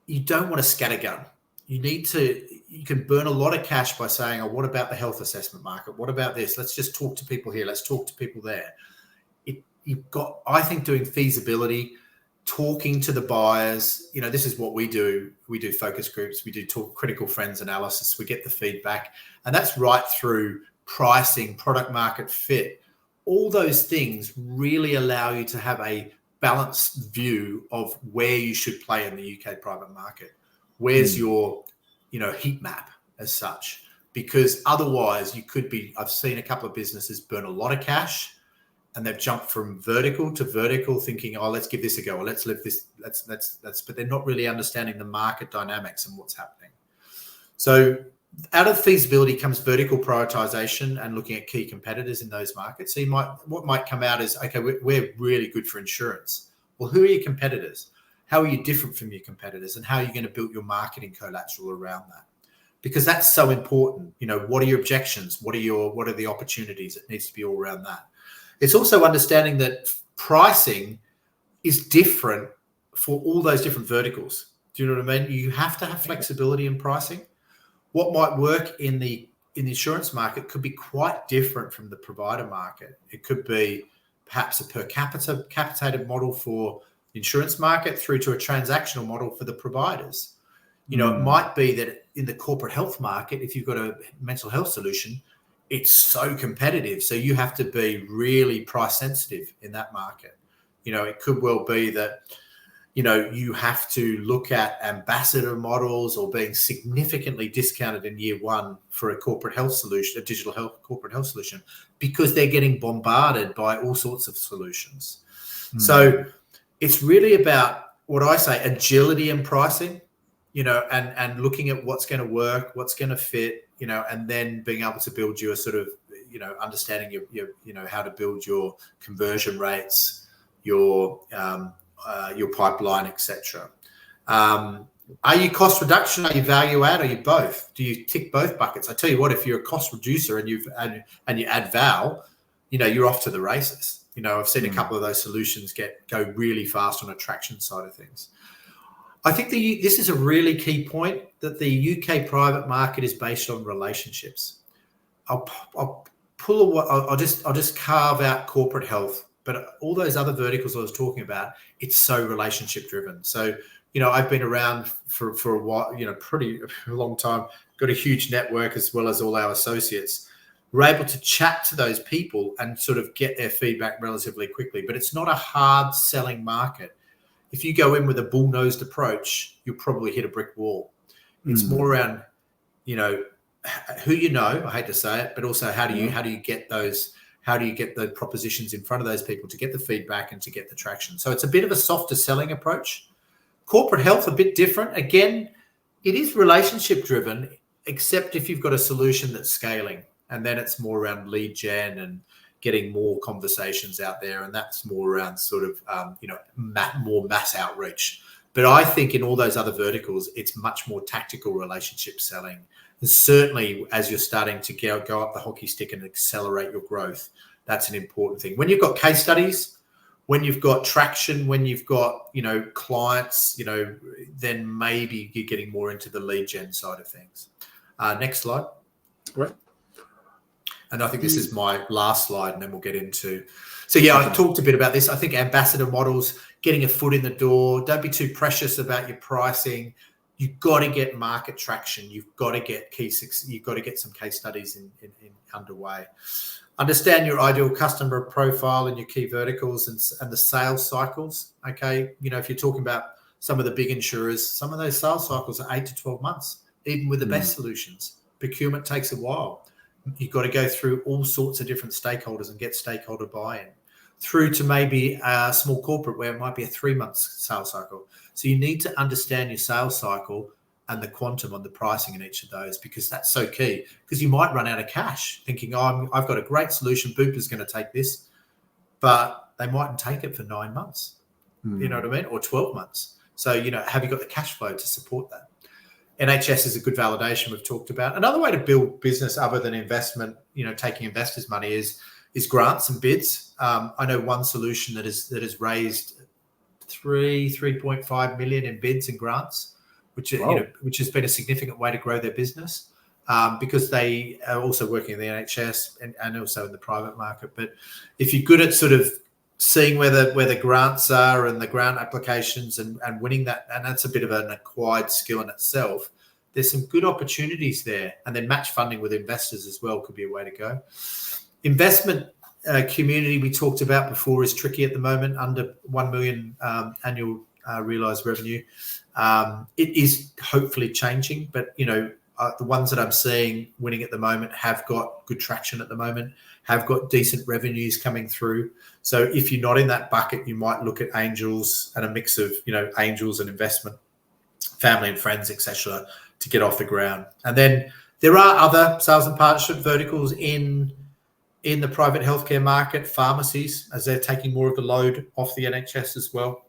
Speaker 1: you don't want to scattergun. You can burn a lot of cash by saying, oh, what about the health assessment market? What about this? Let's just talk to people here. Let's talk to people there. I think doing feasibility, talking to the buyers, this is what we do. We do focus groups. We do critical friends analysis. We get the feedback, and that's right through pricing, product market fit. All those things really allow you to have a balanced view of where you should play in the UK private market. Where's your, heat map as such? Because otherwise I've seen a couple of businesses burn a lot of cash, and they've jumped from vertical to vertical thinking, oh, let's give this a go, or let's live this, but they're not really understanding the market dynamics and what's happening. So out of feasibility comes vertical prioritization and looking at key competitors in those markets. So what might come out is, okay, we're really good for insurance. Well, who are your competitors? How are you different from your competitors? And how are you going to build your marketing collateral around that? Because that's so important. What are your objections? What are the opportunities? It needs to be all around that. It's also understanding that pricing is different for all those different verticals. Do you know what I mean? You have to have flexibility in pricing. What might work in the insurance market could be quite different from the provider market. It could be perhaps a per capita capitated model for the insurance market through to a transactional model for the providers. It might be that in the corporate health market, if you've got a mental health solution, it's so competitive. So you have to be really price sensitive in that market. It could well be that, you have to look at ambassador models or being significantly discounted in year one for a corporate health solution, a digital health corporate health solution, because they're getting bombarded by all sorts of solutions. So it's really about what I say, agility in pricing, and looking at what's going to work, what's going to fit, and then being able to build you a sort of, understanding your how to build your conversion rates, your pipeline, etc. Are you cost reduction? Are you value add? Are you both? Do you tick both buckets? I tell you what, if you're a cost reducer and you add val, you're off to the races. I've seen a couple of those solutions go really fast on a traction side of things. I think this is a really key point, that the UK private market is based on relationships. I'll just carve out corporate health, but all those other verticals I was talking about, it's so relationship driven. So I've been around for a while, pretty long time, got a huge network as well as all our associates. We're able to chat to those people and sort of get their feedback relatively quickly, but it's not a hard selling market. If you go in with a bull-nosed approach, you'll probably hit a brick wall. It's more around, who I hate to say it, but also how do you get the propositions in front of those people to get the feedback and to get the traction. So it's a bit of a softer selling approach. Corporate health, a bit different. Again, it is relationship driven, except if you've got a solution that's scaling, and then it's more around lead gen and getting more conversations out there, and that's more around sort of more mass outreach. But I think in all those other verticals, it's much more tactical relationship selling. And certainly as you're starting to go up the hockey stick and accelerate your growth, that's an important thing. When you've got case studies, when you've got traction, when you've got, clients, then maybe you're getting more into the lead gen side of things. Next slide.
Speaker 2: Right.
Speaker 1: And I think this is my last slide, and then we'll get into. So yeah, I talked a bit about this. I think ambassador models, getting a foot in the door. Don't be too precious about your pricing. You've got to get market traction. You've got to get you've got to get some case studies in underway. Understand your ideal customer profile and your key verticals and the sales cycles. Okay, if you're talking about some of the big insurers, some of those sales cycles are 8 to 12 months, even with the best solutions. Procurement takes a while. You've got to go through all sorts of different stakeholders and get stakeholder buy-in, through to maybe a small corporate where it might be a 3-month sales cycle. So you need to understand your sales cycle and the quantum on the pricing in each of those, because that's so key. Because you might run out of cash thinking, I've got a great solution, Bupa's going to take this, but they mightn't take it for 9 months. You know what I mean? Or 12 months. So, have you got the cash flow to support that? NHS is a good validation we've talked about. Another way to build business other than investment, taking investors' money is grants and bids. I know one solution that has raised 3.5 million in bids and grants, which has been a significant way to grow their business, because they are also working in the NHS and also in the private market. But if you're good at sort of seeing where the grants are and the grant applications and winning that, and that's a bit of an acquired skill in itself, there's some good opportunities there. And then match funding with investors as well could be a way to go. Investment community we talked about before is tricky at the moment, under 1 million annual realised revenue. It is hopefully changing, but the ones that I'm seeing winning at the moment have got good traction at the moment, have got decent revenues coming through. So if you're not in that bucket, you might look at angels and a mix of angels and investment, family and friends, etc., to get off the ground. And then there are other sales and partnership verticals in the private healthcare market, pharmacies, as they're taking more of the load off the NHS as well,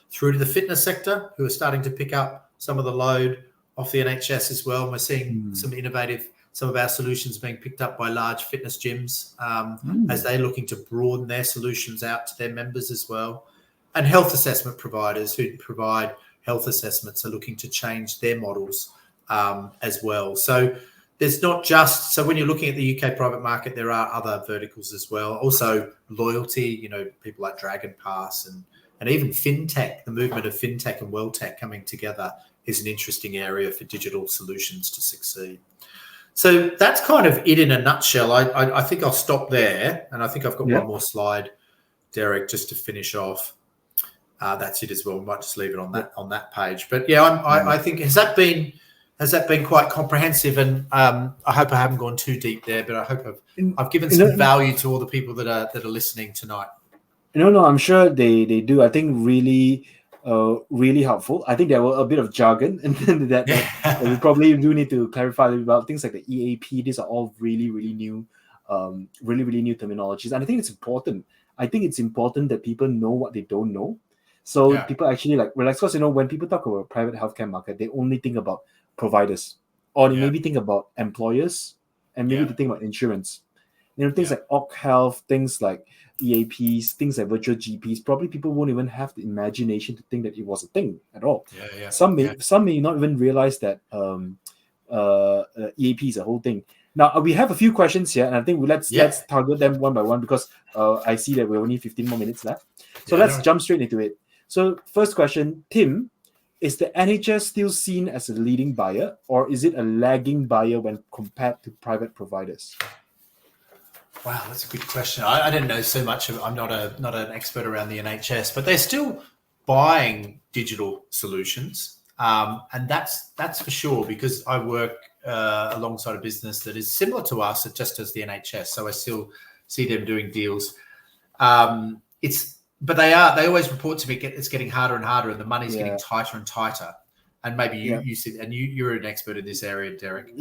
Speaker 1: through to the fitness sector, who are starting to pick up some of the load off the NHS as well. And we're seeing some of our solutions being picked up by large fitness gyms as they're looking to broaden their solutions out to their members as well. And health assessment providers who provide health assessments are looking to change their models as well. So there's not just, so when you're looking at the UK private market, there are other verticals as well. Also loyalty, people like Dragon Pass and even fintech, the movement of fintech and world tech coming together is an interesting area for digital solutions to succeed. So that's kind of it in a nutshell. I think I'll stop there, and I think I've got one more slide, Derek, just to finish off. That's it as well. We might just leave it on that page. But yeah, I think has that been quite comprehensive? And I hope I haven't gone too deep there, but I hope I've given some value to all the people that are listening tonight.
Speaker 2: No, I'm sure they do. I think really helpful. I think there were a bit of jargon and that we probably do need to clarify about things like the EAP. These are all really, really new really, really new terminologies. And I think it's important. I think it's important that people know what they don't know. So people actually relax, because when people talk about private healthcare market, they only think about providers, or they maybe think about employers, and maybe they think about insurance. Things like Occ Health, things like EAPs, things like virtual GPs. Probably people won't even have the imagination to think that it was a thing at all. Some may not even realize that EAP is a whole thing. Now we have a few questions here, and I think let's target them one by one, because I see that we only 15 more minutes left. So let's jump straight into it. So first question, Tim, is the NHS still seen as a leading buyer, or is it a lagging buyer when compared to private providers?
Speaker 1: Wow, that's a good question. I didn't know so much. I'm not an expert around the NHS, but they're still buying digital solutions, and that's for sure, because I work alongside a business that is similar to us, just as the NHS. So I still see them doing deals. But they always report to me it's getting harder and harder, and the money's getting tighter and tighter. And maybe you see, and you're an expert in this area, Derek.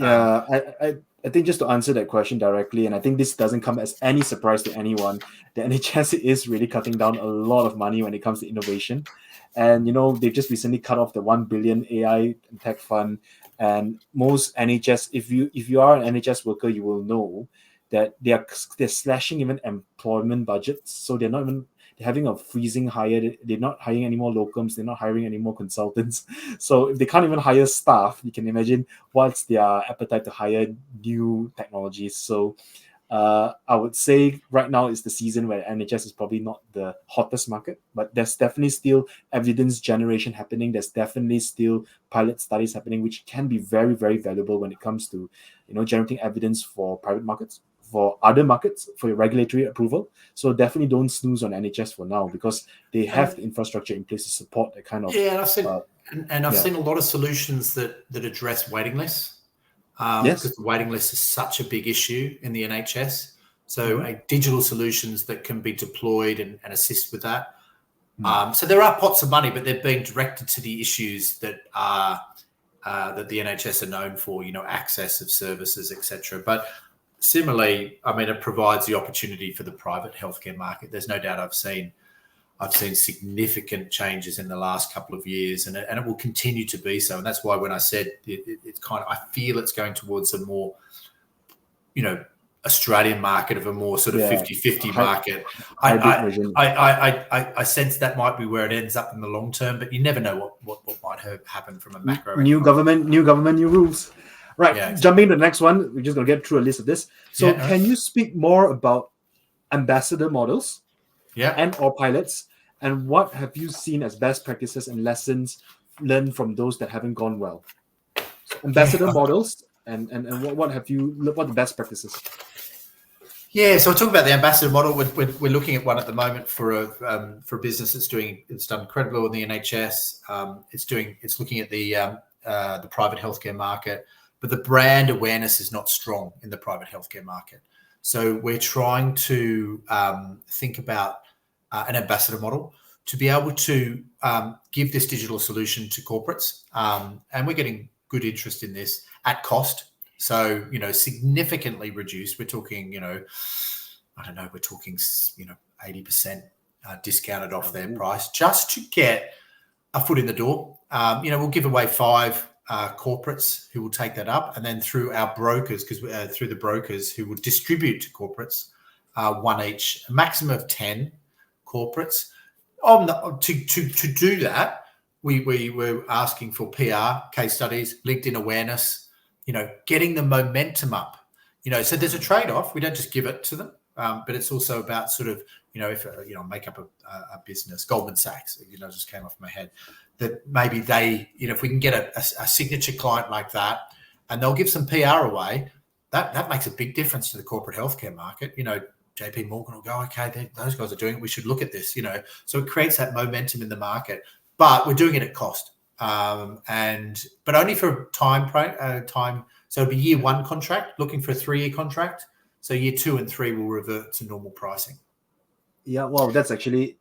Speaker 2: I think just to answer that question directly, and I think this doesn't come as any surprise to anyone, the NHS is really cutting down a lot of money when it comes to innovation. And, they've just recently cut off the 1 billion AI tech fund. And most NHS, if you are an NHS worker, you will know that they're slashing even employment budgets. So they're having a freezing hire. They're not hiring any more locums. They're not hiring any more consultants. So if they can't even hire staff, you can imagine what's their appetite to hire new technologies. So I would say right now is the season where NHS is probably not the hottest market, but there's definitely still evidence generation happening. There's definitely still pilot studies happening, which can be very, very valuable when it comes to, generating evidence for private markets, for other markets, for your regulatory approval. So definitely don't snooze on NHS for now, because they have the infrastructure in place to support that kind of.
Speaker 1: Yeah, I've seen a lot of solutions that address waiting lists. Because the waiting list is such a big issue in the NHS. So digital solutions that can be deployed and assist with that. So there are pots of money, but they're being directed to the issues that the NHS are known for, access of services, etc. But similarly, it provides the opportunity for the private healthcare market. There's no doubt I've seen significant changes in the last couple of years, and it will continue to be so. And that's why when I said it's kind of, I feel it's going towards a more, Australian market, of a more sort of 50-50 market. I sense that might be where it ends up in the long term, but you never know what might happen from a macro.
Speaker 2: New government, new rules. Right. Yeah, exactly. Jumping to the next one, we're just going to get through a list of this. So can you speak more about ambassador models and or pilots? And what have you seen as best practices and lessons learned from those that haven't gone well? So ambassador models and what are the best practices?
Speaker 1: Yeah, so we'll talk about the ambassador model. We're looking at one at the moment for a business it's done incredibly well in the NHS. It's looking at the private healthcare market, but the brand awareness is not strong in the private healthcare market. So we're trying to think about an ambassador model to be able to give this digital solution to corporates. And we're getting good interest in this at cost. So, significantly reduced. We're talking, we're talking, 80% discounted off their price just to get a foot in the door. We'll give away 5 corporates who will take that up. And then through our brokers, through the brokers who will distribute to corporates, 1 each, a maximum of 10 corporates. To do that, we were asking for PR, case studies, LinkedIn awareness, getting the momentum up. So there's a trade-off. We don't just give it to them, but it's also about sort of, if make up a business, Goldman Sachs, just came off my head, that maybe they, if we can get a signature client like that, and they'll give some PR away, that makes a big difference to the corporate healthcare market. JP Morgan will go, okay, those guys are doing it. We should look at this, So it creates that momentum in the market, but we're doing it at cost, but only for time. So it'll be year 1 contract, looking for a 3-year contract. So year 2 and 3 will revert to normal pricing.
Speaker 2: Yeah, well, that's actually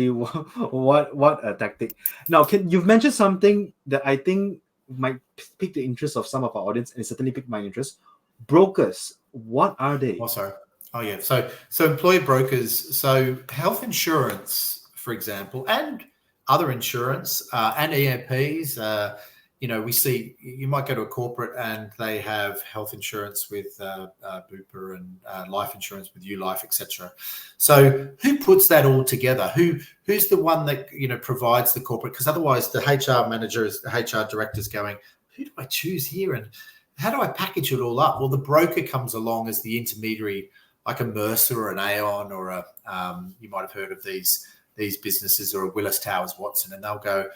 Speaker 2: what a tactic. Now, you've mentioned something that I think might pique the interest of some of our audience, and it certainly piqued my interest. Brokers, what are they?
Speaker 1: Oh, sorry. Oh yeah. So employee brokers. So health insurance, for example, and other insurance and EAPs. We see you might go to a corporate and they have health insurance with Bupa and life insurance with ULife, etc. So who puts that all together? Who's the one that provides the corporate? Because otherwise, the HR manager, the HR director is going, who do I choose here, and how do I package it all up? Well, the broker comes along as the intermediary, like a Mercer or an Aon or a you might have heard of these businesses, or a Willis Towers Watson, and they'll go,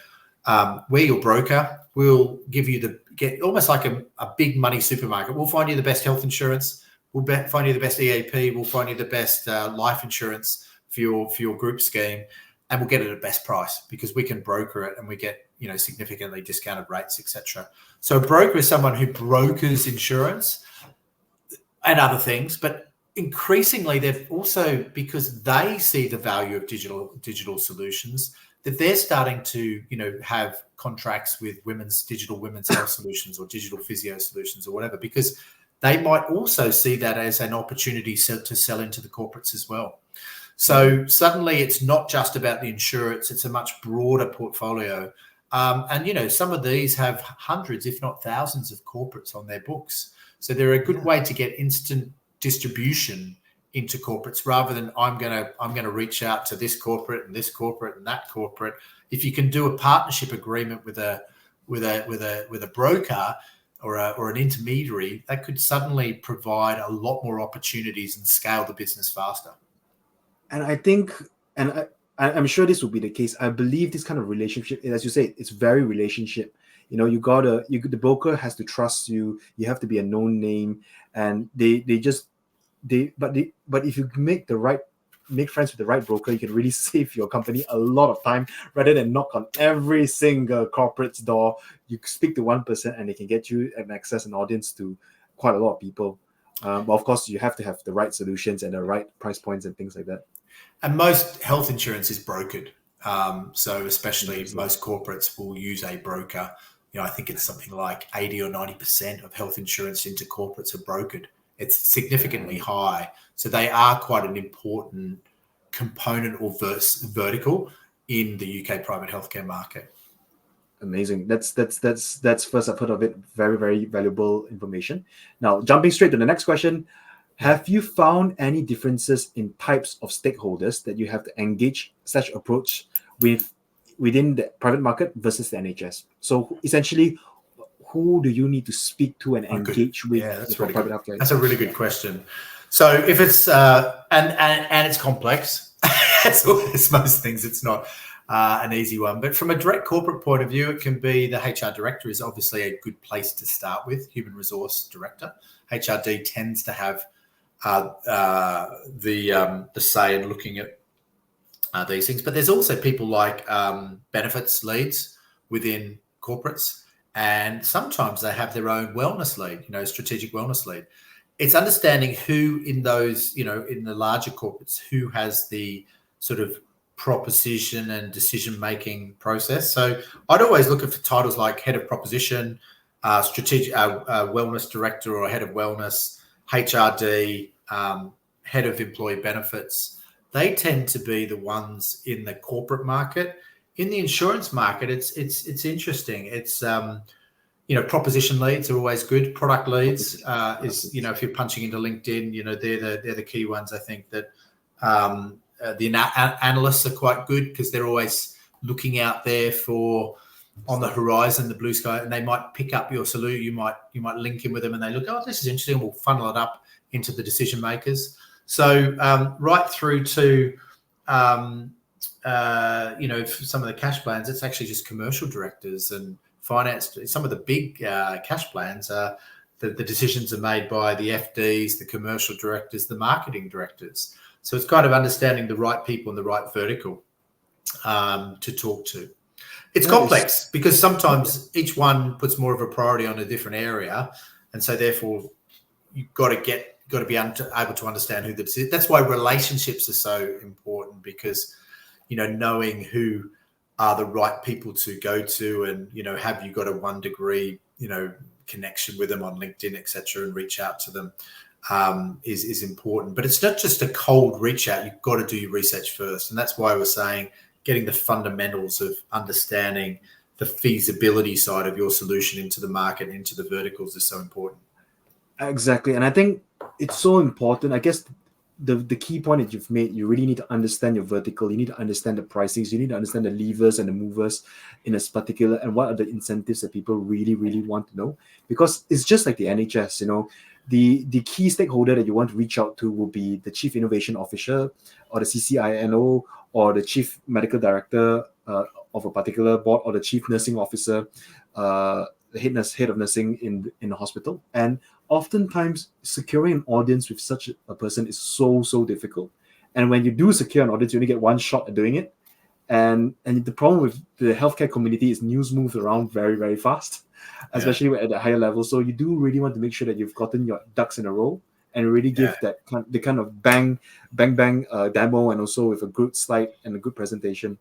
Speaker 1: we're your broker. We'll give you almost like a big money supermarket. We'll find you the best health insurance. We'll find you the best EAP. We'll find you the best life insurance for your group scheme, and we'll get it at best price because we can broker it and we get significantly discounted rates, etc. So a broker is someone who brokers insurance and other things, but increasingly they've also, because they see the value of digital solutions, that they're starting to have contracts with digital women's health solutions or digital physio solutions or whatever, because they might also see that as an opportunity to sell into the corporates as well. So suddenly it's not just about the insurance, it's a much broader portfolio. And some of these have hundreds, if not thousands, of corporates on their books. So they're a good way to get instant distribution into corporates, rather than I'm going to reach out to this corporate and that corporate. If you can do a partnership agreement with a broker or an intermediary, that could suddenly provide a lot more opportunities and scale the business faster.
Speaker 2: And I think, and I'm sure this will be the case, I believe this kind of relationship, as you say, it's very relationship. The broker has to trust you. You have to be a known name, and but if you make friends with the right broker, you can really save your company a lot of time rather than knock on every single corporate's door. You speak to one person and they can get you an access and audience to quite a lot of people. But of course, you have to have the right solutions and the right price points and things like that.
Speaker 1: And most health insurance is brokered. So especially most corporates will use a broker. I think it's something like 80 or 90% of health insurance into corporates are brokered. It's significantly high. So they are quite an important component or vertical in the UK private healthcare market.
Speaker 2: Amazing. That's first I've heard of it. Very, very valuable information. Now, jumping straight to the next question. Have you found any differences in types of stakeholders that you have to engage / approach within the private market versus the NHS? So essentially, who do you need to speak to and engage with?
Speaker 1: Yeah, that's really private healthcare? That's a really good question. So if it's and it's complex, as most things, it's not an easy one. But from a direct corporate point of view, it can be the HR director is obviously a good place to start with. Human resource director, HRD tends to have the say in looking at these things. But there's also people like benefits leads within corporates. And sometimes they have their own wellness lead, strategic wellness lead. It's understanding who in those, in the larger corporates, who has the sort of proposition and decision-making process. So I'd always look for titles like head of proposition, strategic wellness director or head of wellness, HRD, head of employee benefits. They tend to be the ones in the corporate market. In the insurance market, it's interesting. It's proposition leads are always good. Product leads is if you're punching into LinkedIn, they're the key ones. I think that the analysts are quite good because they're always looking out there for on the horizon, the blue sky, and they might pick up your solution. You might link in with them, and they look, oh, this is interesting. We'll funnel it up into the decision makers. So right through to some of the cash plans, it's actually just commercial directors and finance. Some of the big cash plans are the decisions are made by the FDs, the commercial directors, the marketing directors. So it's kind of understanding the right people in the right vertical to talk to. It's complex because sometimes each one puts more of a priority on a different area, and so therefore you've got to be able to understand who the. That's why relationships are so important, because knowing who are the right people to go to, and have you got a 1 degree connection with them on LinkedIn, etc., and reach out to them. is important. But it's not just a cold reach out. You've got to do your research first. And that's why we're saying getting the fundamentals of understanding the feasibility side of your solution into the market, into the verticals is so important.
Speaker 2: Exactly. And I think it's so important. I guess the key point that you've made, you really need to understand your vertical. You need to understand the pricings. You need to understand the levers and the movers in a particular, and what are the incentives that people really, really want to know. Because it's just like the NHS, the key stakeholder that you want to reach out to will be the Chief Innovation Officer or the CCINO or the Chief Medical Director of a particular board, or the Chief Nursing Officer, the head of nursing in the hospital. And oftentimes securing an audience with such a person is so difficult. And when you do secure an audience, you only get one shot at doing it. And the problem with the healthcare community is news moves around very, very fast, especially at the higher level. So you do really want to make sure that you've gotten your ducks in a row and really give the kind of bang demo, and also with a good slide and a good presentation.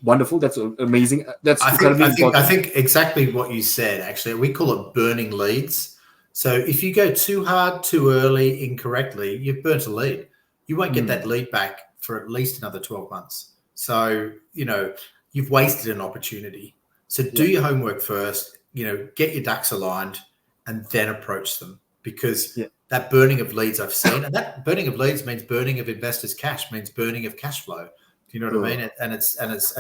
Speaker 2: Wonderful. That's amazing. That's incredibly important.
Speaker 1: I think exactly what you said, actually. We call it burning leads. So if you go too hard, too early, incorrectly, you've burnt a lead. You won't get that lead back for at least another 12 months. So, you've wasted an opportunity. So do your homework first, get your ducks aligned and then approach them, because that burning of leads I've seen, and that burning of leads means burning of investors' cash, means burning of cash flow. Do you know what I mean? And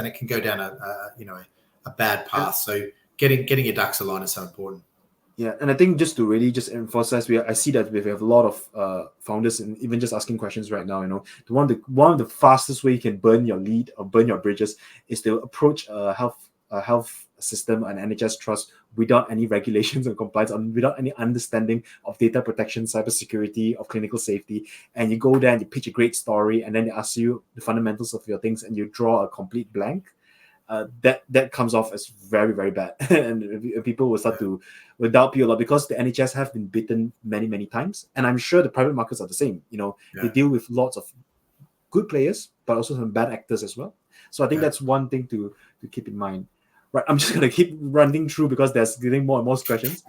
Speaker 1: it can go down a bad path. So getting your ducks aligned is so important.
Speaker 2: Yeah, and I think just to really just emphasize, I see that we have a lot of founders, and even just asking questions right now. One of the fastest way you can burn your lead or burn your bridges is to approach a health system and NHS trust without any regulations and compliance, without any understanding of data protection, cybersecurity, of clinical safety. And you go there and you pitch a great story, and then they ask you the fundamentals of your things, and you draw a complete blank. That comes off as very, very bad. And people will start to doubt you a lot, because the NHS have been bitten many, many times. And I'm sure the private markets are the same. They deal with lots of good players, but also some bad actors as well. So I think that's one thing to keep in mind. Right, I'm just going to keep running through because there's getting more and more questions.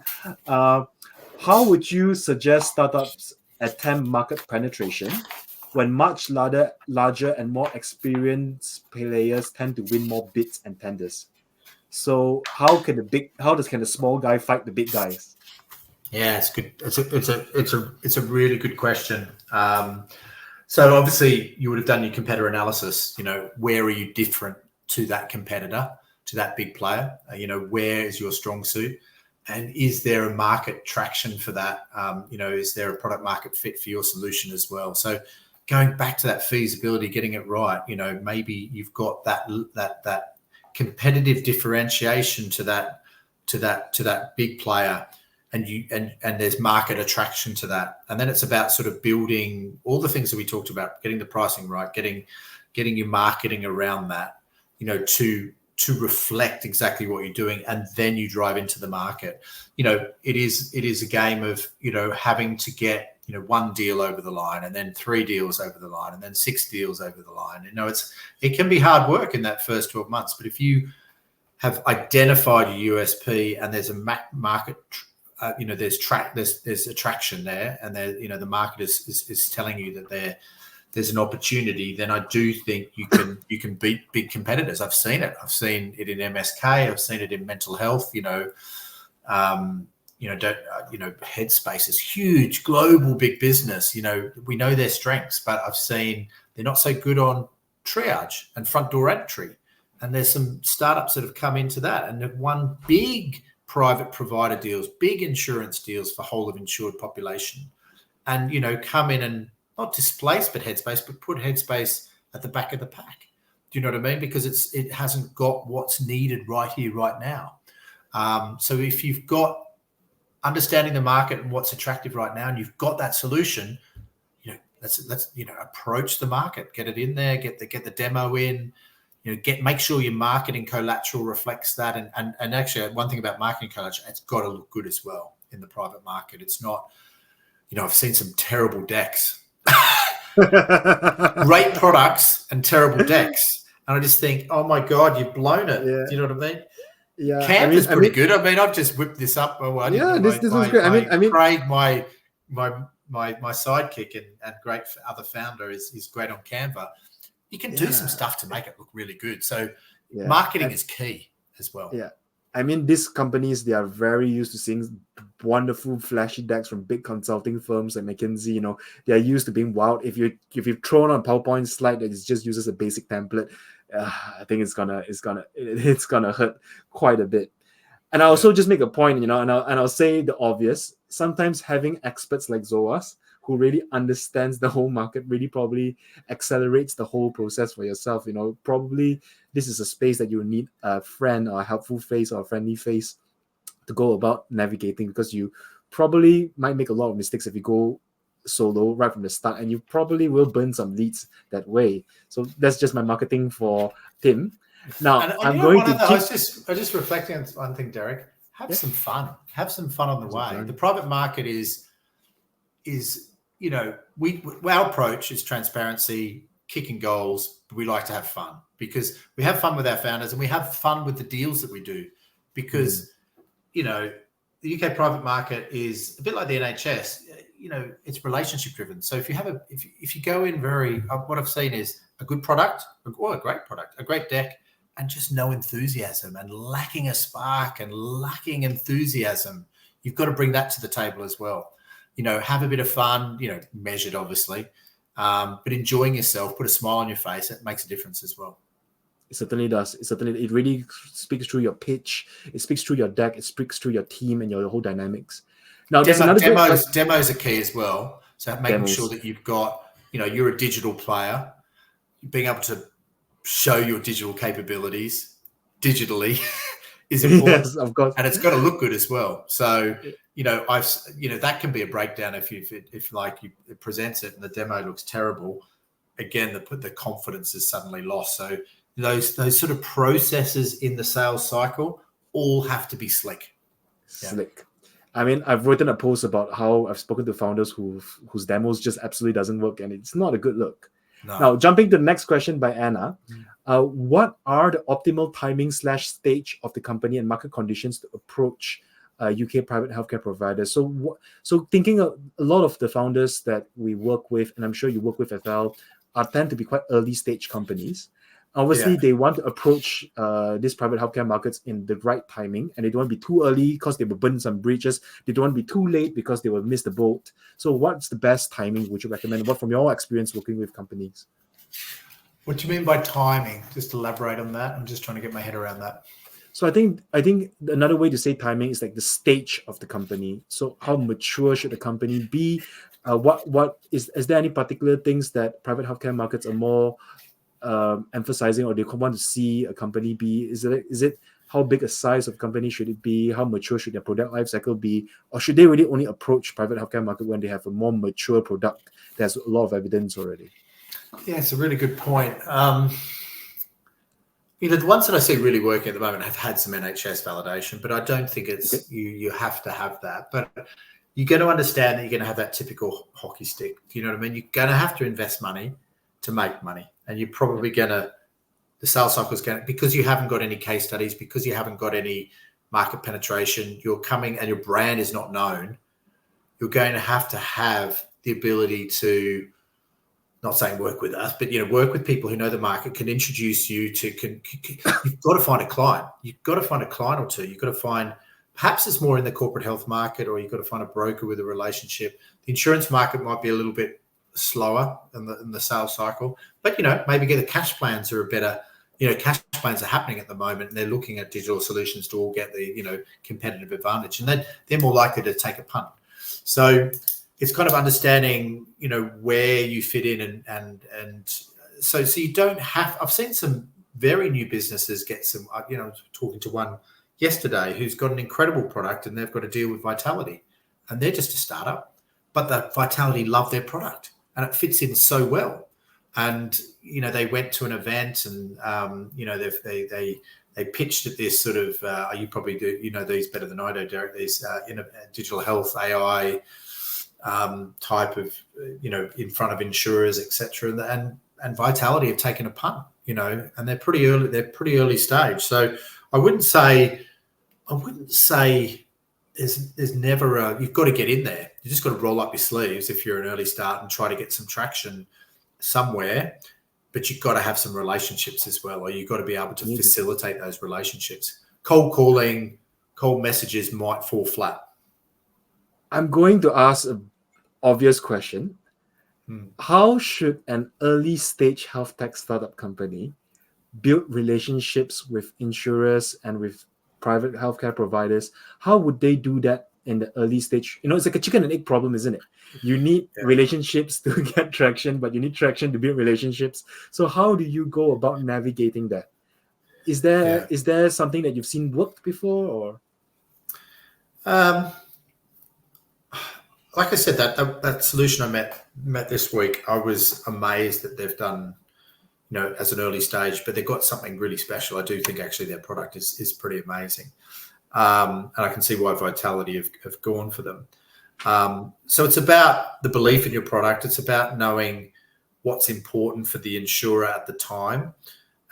Speaker 2: How would you suggest startups attempt market penetration when much larger and more experienced players tend to win more bids and tenders? So how can the small guy fight the big guys?
Speaker 1: Yeah, it's good. It's a really good question. So obviously you would have done your competitor analysis. Where are you different to that competitor, to that big player? Where is your strong suit? And is there a market traction for that? Is there a product market fit for your solution as well? So going back to that feasibility, getting it right, maybe you've got that competitive differentiation to that big player, and there's market attraction to that. And then it's about sort of building all the things that we talked about, getting the pricing right, getting your marketing around that, to reflect exactly what you're doing, and then you drive into the market. It is a game of, having to get, one deal over the line, and then 3 deals over the line, and then 6 deals over the line. It can be hard work in that first 12 months, but if you have identified your USP and there's a market, there's attraction there, and there, the market is telling you that there's an opportunity, then I do think you can beat big competitors. I've seen it. I've seen it in MSK. I've seen it in mental health. Headspace is huge, global, big business. We know their strengths, but I've seen they're not so good on triage and front door entry. And there's some startups that have come into that and have won big private provider deals, big insurance deals for whole of insured population, and come in and not displace Headspace, but put Headspace at the back of the pack. Do you know what I mean? Because it hasn't got what's needed right here, right now. So if you've got understanding the market and what's attractive right now, and you've got that solution, let's approach the market, get it in there, get the demo in, make sure your marketing collateral reflects that. And actually, one thing about marketing collateral, it's got to look good as well in the private market. It's not, I've seen some terrible decks. Great products and terrible decks, and I just think, oh my god, you've blown it. Do you know what I mean?
Speaker 2: Yeah,
Speaker 1: Canva's pretty good. I've just whipped this up.
Speaker 2: This was great.
Speaker 1: Craig, my my sidekick and great other founder is great on Canva. You can do some stuff to make it look really good. So marketing is key as well.
Speaker 2: Yeah. I mean, these companies, they are very used to seeing wonderful flashy decks from big consulting firms like McKinsey. You know, they are used to being wild. If you've thrown on a PowerPoint slide that just uses a basic template, I think it's gonna hurt quite a bit. And I also just make a point, you know, and I'll say the obvious. Sometimes having experts like Zoas who really understands the whole market really probably accelerates the whole process for yourself. You know, probably this is a space that you need a friend or a helpful face or a friendly face to go about navigating, because you probably might make a lot of mistakes if you go solo right from the start, and you probably will burn some leads that way. So that's just my marketing for Tim. Now, I'm going to.
Speaker 1: I was just reflecting on one thing, Derek. Have some fun. Have some fun on the way. The private market is you know, our approach is transparency, kicking goals. But we like to have fun because we have fun with our founders and we have fun with the deals that we do. Because you know, the UK private market is a bit like the NHS. You know, it's relationship driven. So if you go in what I've seen is a good product, or a great product, a great deck, and just no enthusiasm and lacking a spark and lacking enthusiasm, you've got to bring that to the table as well. You know, have a bit of fun, you know, measured obviously, but enjoying yourself, put a smile on your face. It makes a difference as well.
Speaker 2: It certainly does. It really speaks through your pitch. It speaks through your deck. It speaks through your team and your whole dynamics. Now,
Speaker 1: demos are key as well. So making sure that you've got, you know, you're a digital player, being able to show your digital capabilities digitally is important.
Speaker 2: Yes, of course.
Speaker 1: And it's got to look good as well. So, you know, that can be a breakdown if you present it and the demo looks terrible. Again, the confidence is suddenly lost. So those sort of processes in the sales cycle all have to be slick.
Speaker 2: Slick. I mean, I've written a post about how I've spoken to founders whose demos just absolutely doesn't work, and it's not a good look. No. Now, jumping to the next question by Anna, what are the optimal timing / stage of the company and market conditions to approach UK private healthcare providers? So thinking a lot of the founders that we work with, and I'm sure you work with as well, tend to be quite early stage companies. Obviously, they want to approach these private healthcare markets in the right timing, and they don't want to be too early because they will burn some bridges. They don't want to be too late because they will miss the boat. So what's the best timing would you recommend? What from your experience working with companies?
Speaker 1: What do you mean by timing? Just elaborate on that. I'm just trying to get my head around that.
Speaker 2: So I think another way to say timing is like the stage of the company. So how mature should the company be? What is there any particular things that private healthcare markets are more emphasizing, or they want to see a company be? Is it how big a size of company should it be? How mature should their product life cycle be? Or should they really only approach private healthcare market when they have a more mature product that has a lot of evidence already?
Speaker 1: Yeah, it's a really good point. You know, the ones that I see really working at the moment have had some NHS validation, but I don't think it's you have to have that. But you're going to understand that you're going to have that typical hockey stick. You know what I mean? You're going to have to invest money to make money, and you're probably going to, the sales cycle is going to, because you haven't got any case studies, because you haven't got any market penetration, you're coming and your brand is not known, you're going to have the ability to, not saying work with us, but, you know, work with people who know the market, can introduce you to, you've got to find a client. You've got to find a client or two. You've got to find, perhaps it's more in the corporate health market, or you've got to find a broker with a relationship. The insurance market might be a little bit slower in the sales cycle, but, you know, maybe get the cash plans are a better, you know, cash plans are happening at the moment, and they're looking at digital solutions to all get the, you know, competitive advantage, and then they're more likely to take a punt. So it's kind of understanding, you know, where you fit in, and so you don't have, I've seen some very new businesses get some, you know, talking to one yesterday who's got an incredible product, and they've got to deal with Vitality, and they're just a startup, but the Vitality love their product and it fits in so well. And, you know, they went to an event, and, you know, they pitched at this sort of, you probably do, you know, these better than I do, Derek, these digital health, AI type of, you know, in front of insurers, etc. And Vitality have taken a punt, you know, and they're pretty early stage. So I wouldn't say there's never you've got to get in there. You just got to roll up your sleeves if you're an early start and try to get some traction somewhere. But you've got to have some relationships as well, or you've got to be able to facilitate those relationships. Cold calling, cold messages might fall flat.
Speaker 2: I'm going to ask an obvious question. How should an early stage health tech startup company build relationships with insurers and with private healthcare providers? How would they do that in the early stage? It's like a chicken and egg problem, isn't it? You need relationships to get traction, but you need traction to build relationships. So how do you go about navigating that? Is there something that you've seen work before, or?
Speaker 1: Like I said, that solution I met this week, I was amazed that they've done, as an early stage, but they've got something really special. I do think actually their product is pretty amazing. And I can see why Vitality have gone for them. So it's about the belief in your product. It's about knowing what's important for the insurer at the time,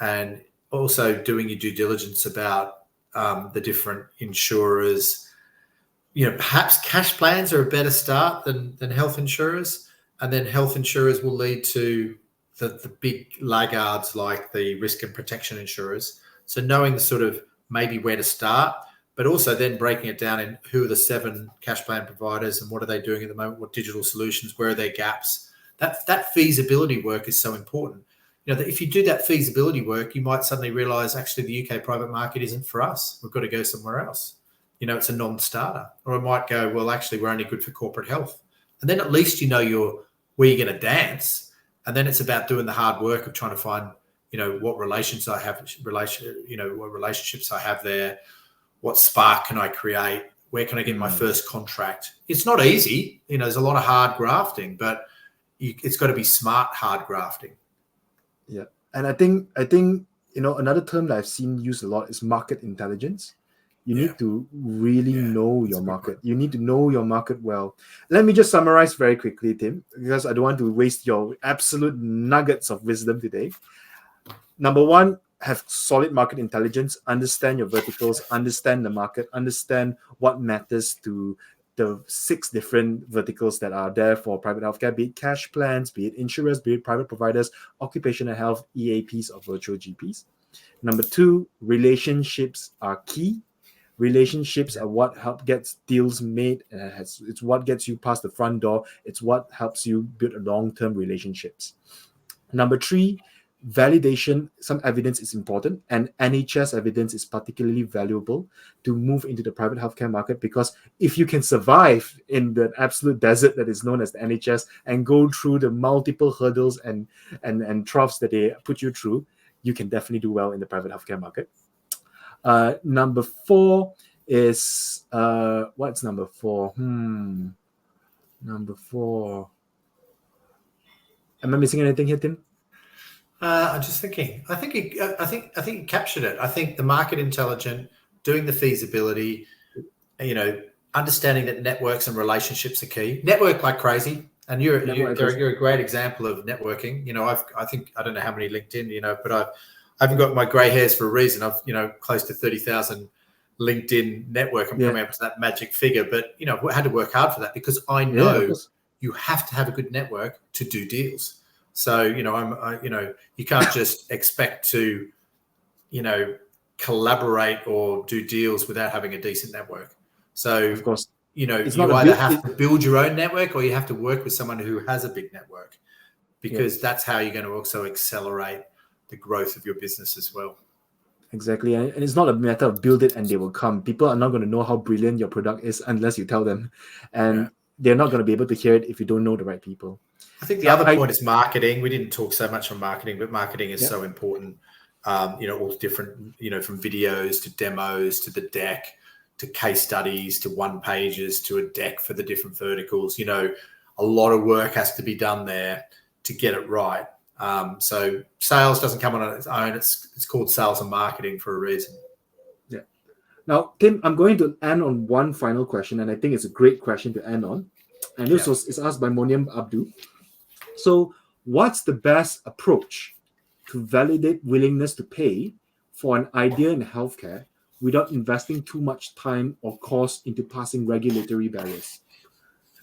Speaker 1: and also doing your due diligence about the different insurers. Perhaps cash plans are a better start than health insurers, and then health insurers will lead to the big laggards like the risk and protection insurers. So knowing the sort of maybe where to start, but also then breaking it down in who are the 7 cash plan providers and what are they doing at the moment, what digital solutions, where are their gaps. That feasibility work is so important. That if you do that feasibility work, you might suddenly realize actually the UK private market isn't for us. We've got to go somewhere else. It's a non-starter. Or I might go, well, actually, we're only good for corporate health. And then at least where you're going to dance. And then it's about doing the hard work of trying to find, what relationships I have there. What spark can I create? Where can I get my first contract? It's not easy. There's a lot of hard grafting, but it's got to be smart hard grafting.
Speaker 2: Yeah. And I think another term that I've seen used a lot is market intelligence. You need to really know your market. You need to know your market well. Let me just summarize very quickly, Tim, because I don't want to waste your absolute nuggets of wisdom today. Number 1, have solid market intelligence, understand your verticals, understand the market, understand what matters to the 6 different verticals that are there for private healthcare, be it cash plans, be it insurers, be it private providers, occupational health, EAPs, or virtual GPs. Number 2, relationships are key. Relationships are what gets deals made. It's what gets you past the front door. It's what helps you build long-term relationships. Number 3, validation. Some evidence is important, and NHS evidence is particularly valuable to move into the private healthcare market, because if you can survive in the absolute desert that is known as the NHS and go through the multiple hurdles and troughs that they put you through, you can definitely do well in the private healthcare market. Number 4 is what's number 4? Number 4. Am I missing anything here, Tim?
Speaker 1: I'm just thinking. I think you captured it. I think the market intelligence, doing the feasibility, understanding that networks and relationships are key. Network like crazy, and you're a great example of networking. I don't know how many LinkedIn, but I haven't got my grey hairs for a reason. I've close to 30,000 LinkedIn network. I'm coming up to that magic figure, but I had to work hard for that, because I know you have to have a good network to do deals. So you can't just expect to collaborate or do deals without having a decent network. So
Speaker 2: of course,
Speaker 1: you either have to build your own network, or you have to work with someone who has a big network, because that's how you're going to also accelerate the growth of your business as well.
Speaker 2: Exactly. And it's not a matter of build it and they will come. People are not going to know how brilliant your product is unless you tell them. And they're not going to be able to hear it if you don't know the right people.
Speaker 1: I think the other point is marketing. We didn't talk so much on marketing, but marketing is so important. All different, from videos to demos to the deck to case studies to one pages to a deck for the different verticals. A lot of work has to be done there to get it right. So sales doesn't come on its own. It's called sales and marketing for a reason.
Speaker 2: Yeah. Now, Tim, I'm going to end on one final question, and I think it's a great question to end on. And this is asked by Moniam Abdu. So what's the best approach to validate willingness to pay for an idea in healthcare without investing too much time or cost into passing regulatory barriers?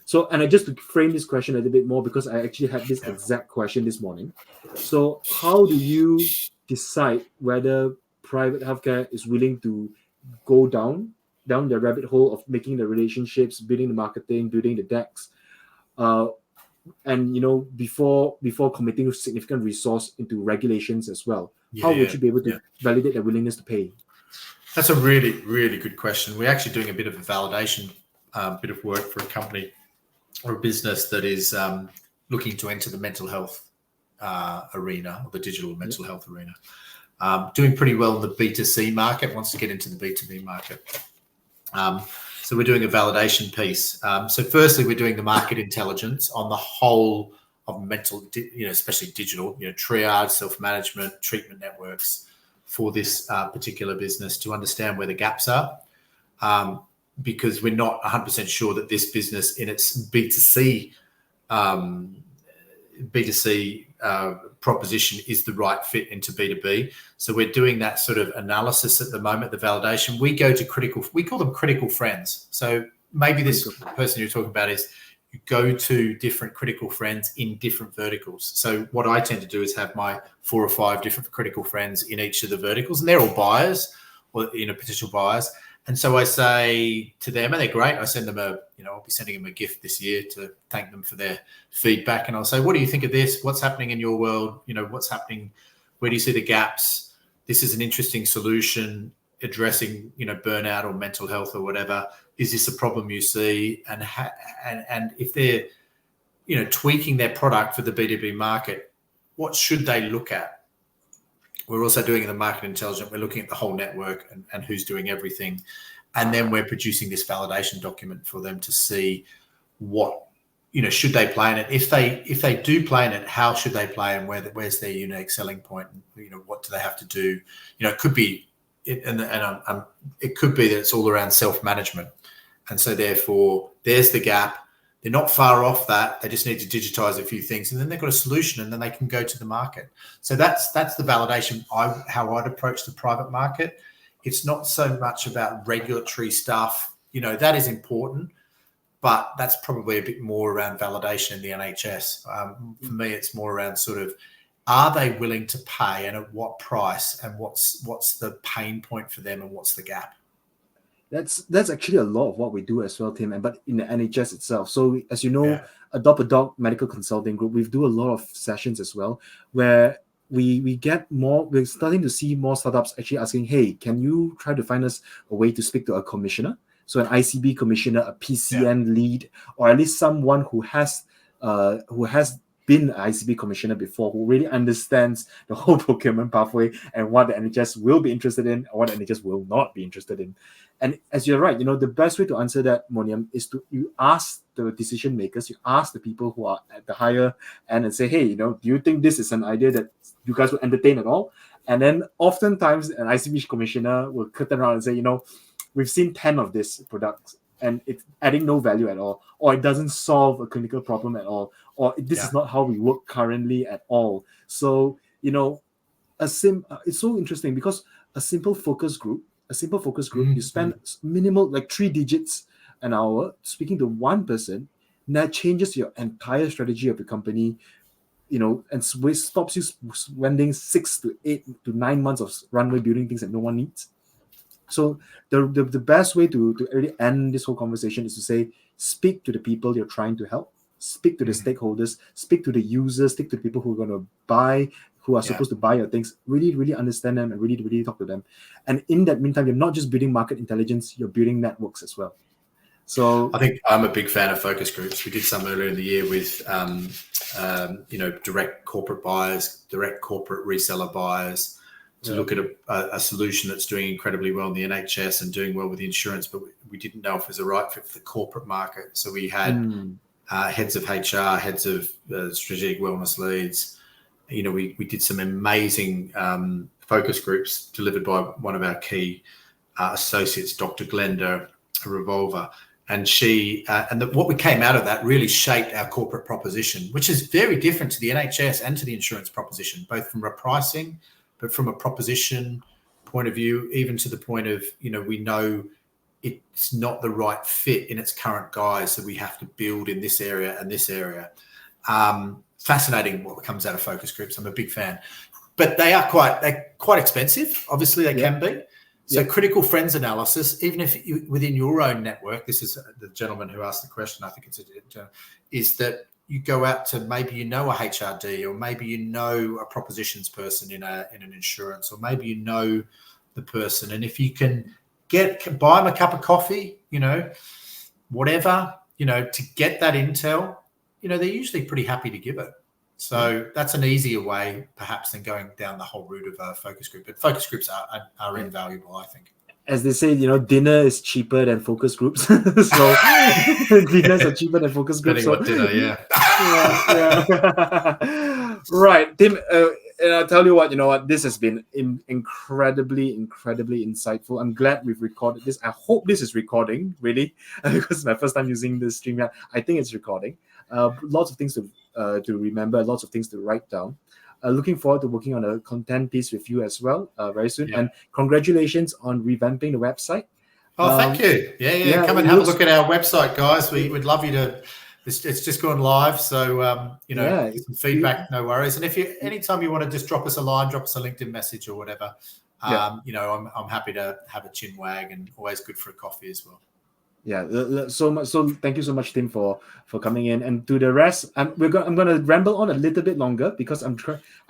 Speaker 2: So, and I just to frame this question a little bit more, because I actually had this exact question this morning. So how do you decide whether private healthcare is willing to go down the rabbit hole of making the relationships, building the marketing, building the decks, and before committing significant resource into regulations as well? How would you be able to validate their willingness to pay?
Speaker 1: That's a really, really good question. We're actually doing a bit of a validation, bit of work for a company or a business that is looking to enter the mental health arena, or the digital mental health arena. Doing pretty well in the B2C market, wants to get into the B2B market. So we're doing a validation piece. So firstly, we're doing the market intelligence on the whole of mental, especially digital, triage, self-management, treatment networks for this particular business, to understand where the gaps are. Because we're not 100% sure that this business in its B2C proposition is the right fit into B2B. So we're doing that sort of analysis at the moment, the validation. We call them critical friends. So maybe this person you're talking about is, you go to different critical friends in different verticals. So what I tend to do is have my 4 or 5 different critical friends in each of the verticals, and they're all buyers or potential buyers. And so I say to them, and they're great, I send them I'll be sending them a gift this year to thank them for their feedback. And I'll say, what do you think of this? What's happening in your world? What's happening? Where do you see the gaps? This is an interesting solution addressing, burnout or mental health or whatever. Is this a problem you see? And if they're, tweaking their product for the B2B market, what should they look at? We're also doing the market intelligence. We're looking at the whole network and who's doing everything. And then we're producing this validation document for them to see what, should they play in it? If they do play in it, how should they play, and where's their unique selling point? And, what do they have to do? It could be, it could be that it's all around self-management. And so therefore there's the gap. They're not far off that. They just need to digitize a few things, and then they've got a solution, and then they can go to the market. So that's the validation, how I'd approach the private market. It's not so much about regulatory stuff. That is important, but that's probably a bit more around validation in the NHS. For me, it's more around sort of, are they willing to pay, and at what price, and what's the pain point for them, and what's the gap?
Speaker 2: That's actually a lot of what we do as well, Tim, but in the NHS itself. So as you know, Adopt a Dog Medical Consulting Group, we do a lot of sessions as well, where we get more, we're starting to see more startups actually asking, hey, can you try to find us a way to speak to a commissioner? So an ICB commissioner, a PCN lead, or at least someone who has been an ICB commissioner before, who really understands the whole procurement pathway and what the NHS will be interested in, or what the NHS will not be interested in. And as you're right, the best way to answer that, Moniam, is you ask the decision makers, you ask the people who are at the higher end and say, hey, do you think this is an idea that you guys will entertain at all? And then oftentimes an ICB commissioner will turn around and say, we've seen 10 of these products and it's adding no value at all, or it doesn't solve a clinical problem at all, or this is not how we work currently at all. So, it's so interesting, because a simple focus group, you spend minimal, like 3 digits an hour speaking to one person, and that changes your entire strategy of the company, and stops you spending 6 to 8 to 9 months of runway building things that no one needs. So the best way to really end this whole conversation is to say, speak to the people you're trying to help, speak to the stakeholders, speak to the users, speak to the people who are going to buy, who are supposed to buy your things, really, really understand them and really, really talk to them. And in that meantime, you're not just building market intelligence, you're building networks as well. So
Speaker 1: I think I'm a big fan of focus groups. We did some earlier in the year with, direct corporate buyers, direct corporate reseller buyers, to look at a solution that's doing incredibly well in the NHS and doing well with the insurance, but we didn't know if it was the right fit for the corporate market. So we had heads of HR, heads of strategic wellness leads. We did some amazing focus groups delivered by one of our key associates, Dr. Glenda Revolver. And what we came out of that really shaped our corporate proposition, which is very different to the NHS and to the insurance proposition, both from a pricing, but from a proposition, point of view, even to the point of, we know it's not the right fit in its current guise, so we have to build in this area and this area. Fascinating what comes out of focus groups. I'm a big fan, but they're quite expensive. Obviously, they can be. So critical friends analysis, even if within your own network, this is the gentleman who asked the question, I think is that you go out to maybe a HRD, or maybe a propositions person in an insurance, or maybe the person, and if you can buy them a cup of coffee, whatever, to get that intel, they're usually pretty happy to give it. So that's an easier way, perhaps, than going down the whole route of a focus group. But focus groups are invaluable, I think.
Speaker 2: As they say, dinner is cheaper than focus groups. So dinners are cheaper than focus groups.
Speaker 1: Depending what dinner, yeah.
Speaker 2: Right, Tim. And I'll tell you what, this has been incredibly insightful. I'm glad we've recorded this. I hope this is recording, really, because it's my first time using this StreamYard. I think it's recording. Lots of things to remember, lots of things to write down. Looking forward to working on a content piece with you as well very soon. Yeah. And congratulations on revamping the website.
Speaker 1: Oh, thank you. Yeah. Come and have a look at our website, guys. We would love you to. It's just gone live, so some feedback, no worries. And if anytime you want to just drop us a line, drop us a LinkedIn message or whatever, I'm happy to have a chin wag, and always good for a coffee as well.
Speaker 2: Yeah, so much. So thank you so much, Tim, for coming in. And to the rest, I'm gonna ramble on a little bit longer because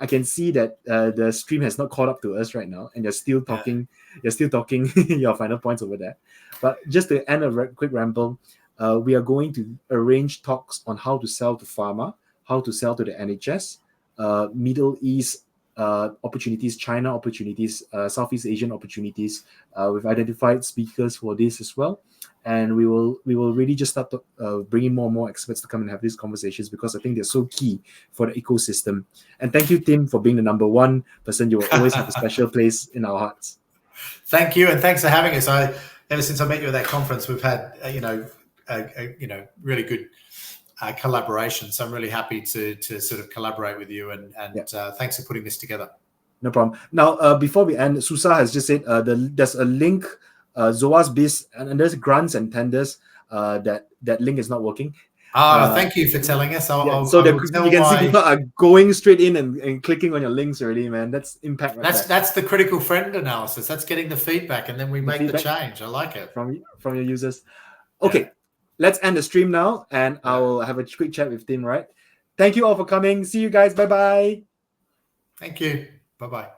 Speaker 2: I can see that the stream has not caught up to us right now, and you're still talking. Yeah. You're still talking your final points over there. But just to end a quick ramble. We are going to arrange talks on how to sell to pharma, how to sell to the NHS, Middle East opportunities, China opportunities, Southeast Asian opportunities. We've identified speakers for this as well, and we will really just start bringing more and more experts to come and have these conversations, because I think they're so key for the ecosystem. And thank you, Tim, for being the number one person. You will always have a special place in our hearts.
Speaker 1: Thank you, and thanks for having us. Ever since I met you at that conference, we've had really good collaboration. So I'm really happy to sort of collaborate with you, and thanks for putting this together.
Speaker 2: No problem. Now, before we end, Susa has just said there's a link, Zoa's Biz, and there's grants and tenders. That link is not working.
Speaker 1: Thank you for telling us.
Speaker 2: So you can see people are going straight in and clicking on your links already, man. That's impact.
Speaker 1: That's the critical friend analysis. That's getting the feedback, and then we make the change. I like it
Speaker 2: from your users. Okay. Yeah. Let's end the stream now, and I will have a quick chat with Tim, right? Thank you all for coming. See you guys. Bye-bye.
Speaker 1: Thank you. Bye-bye.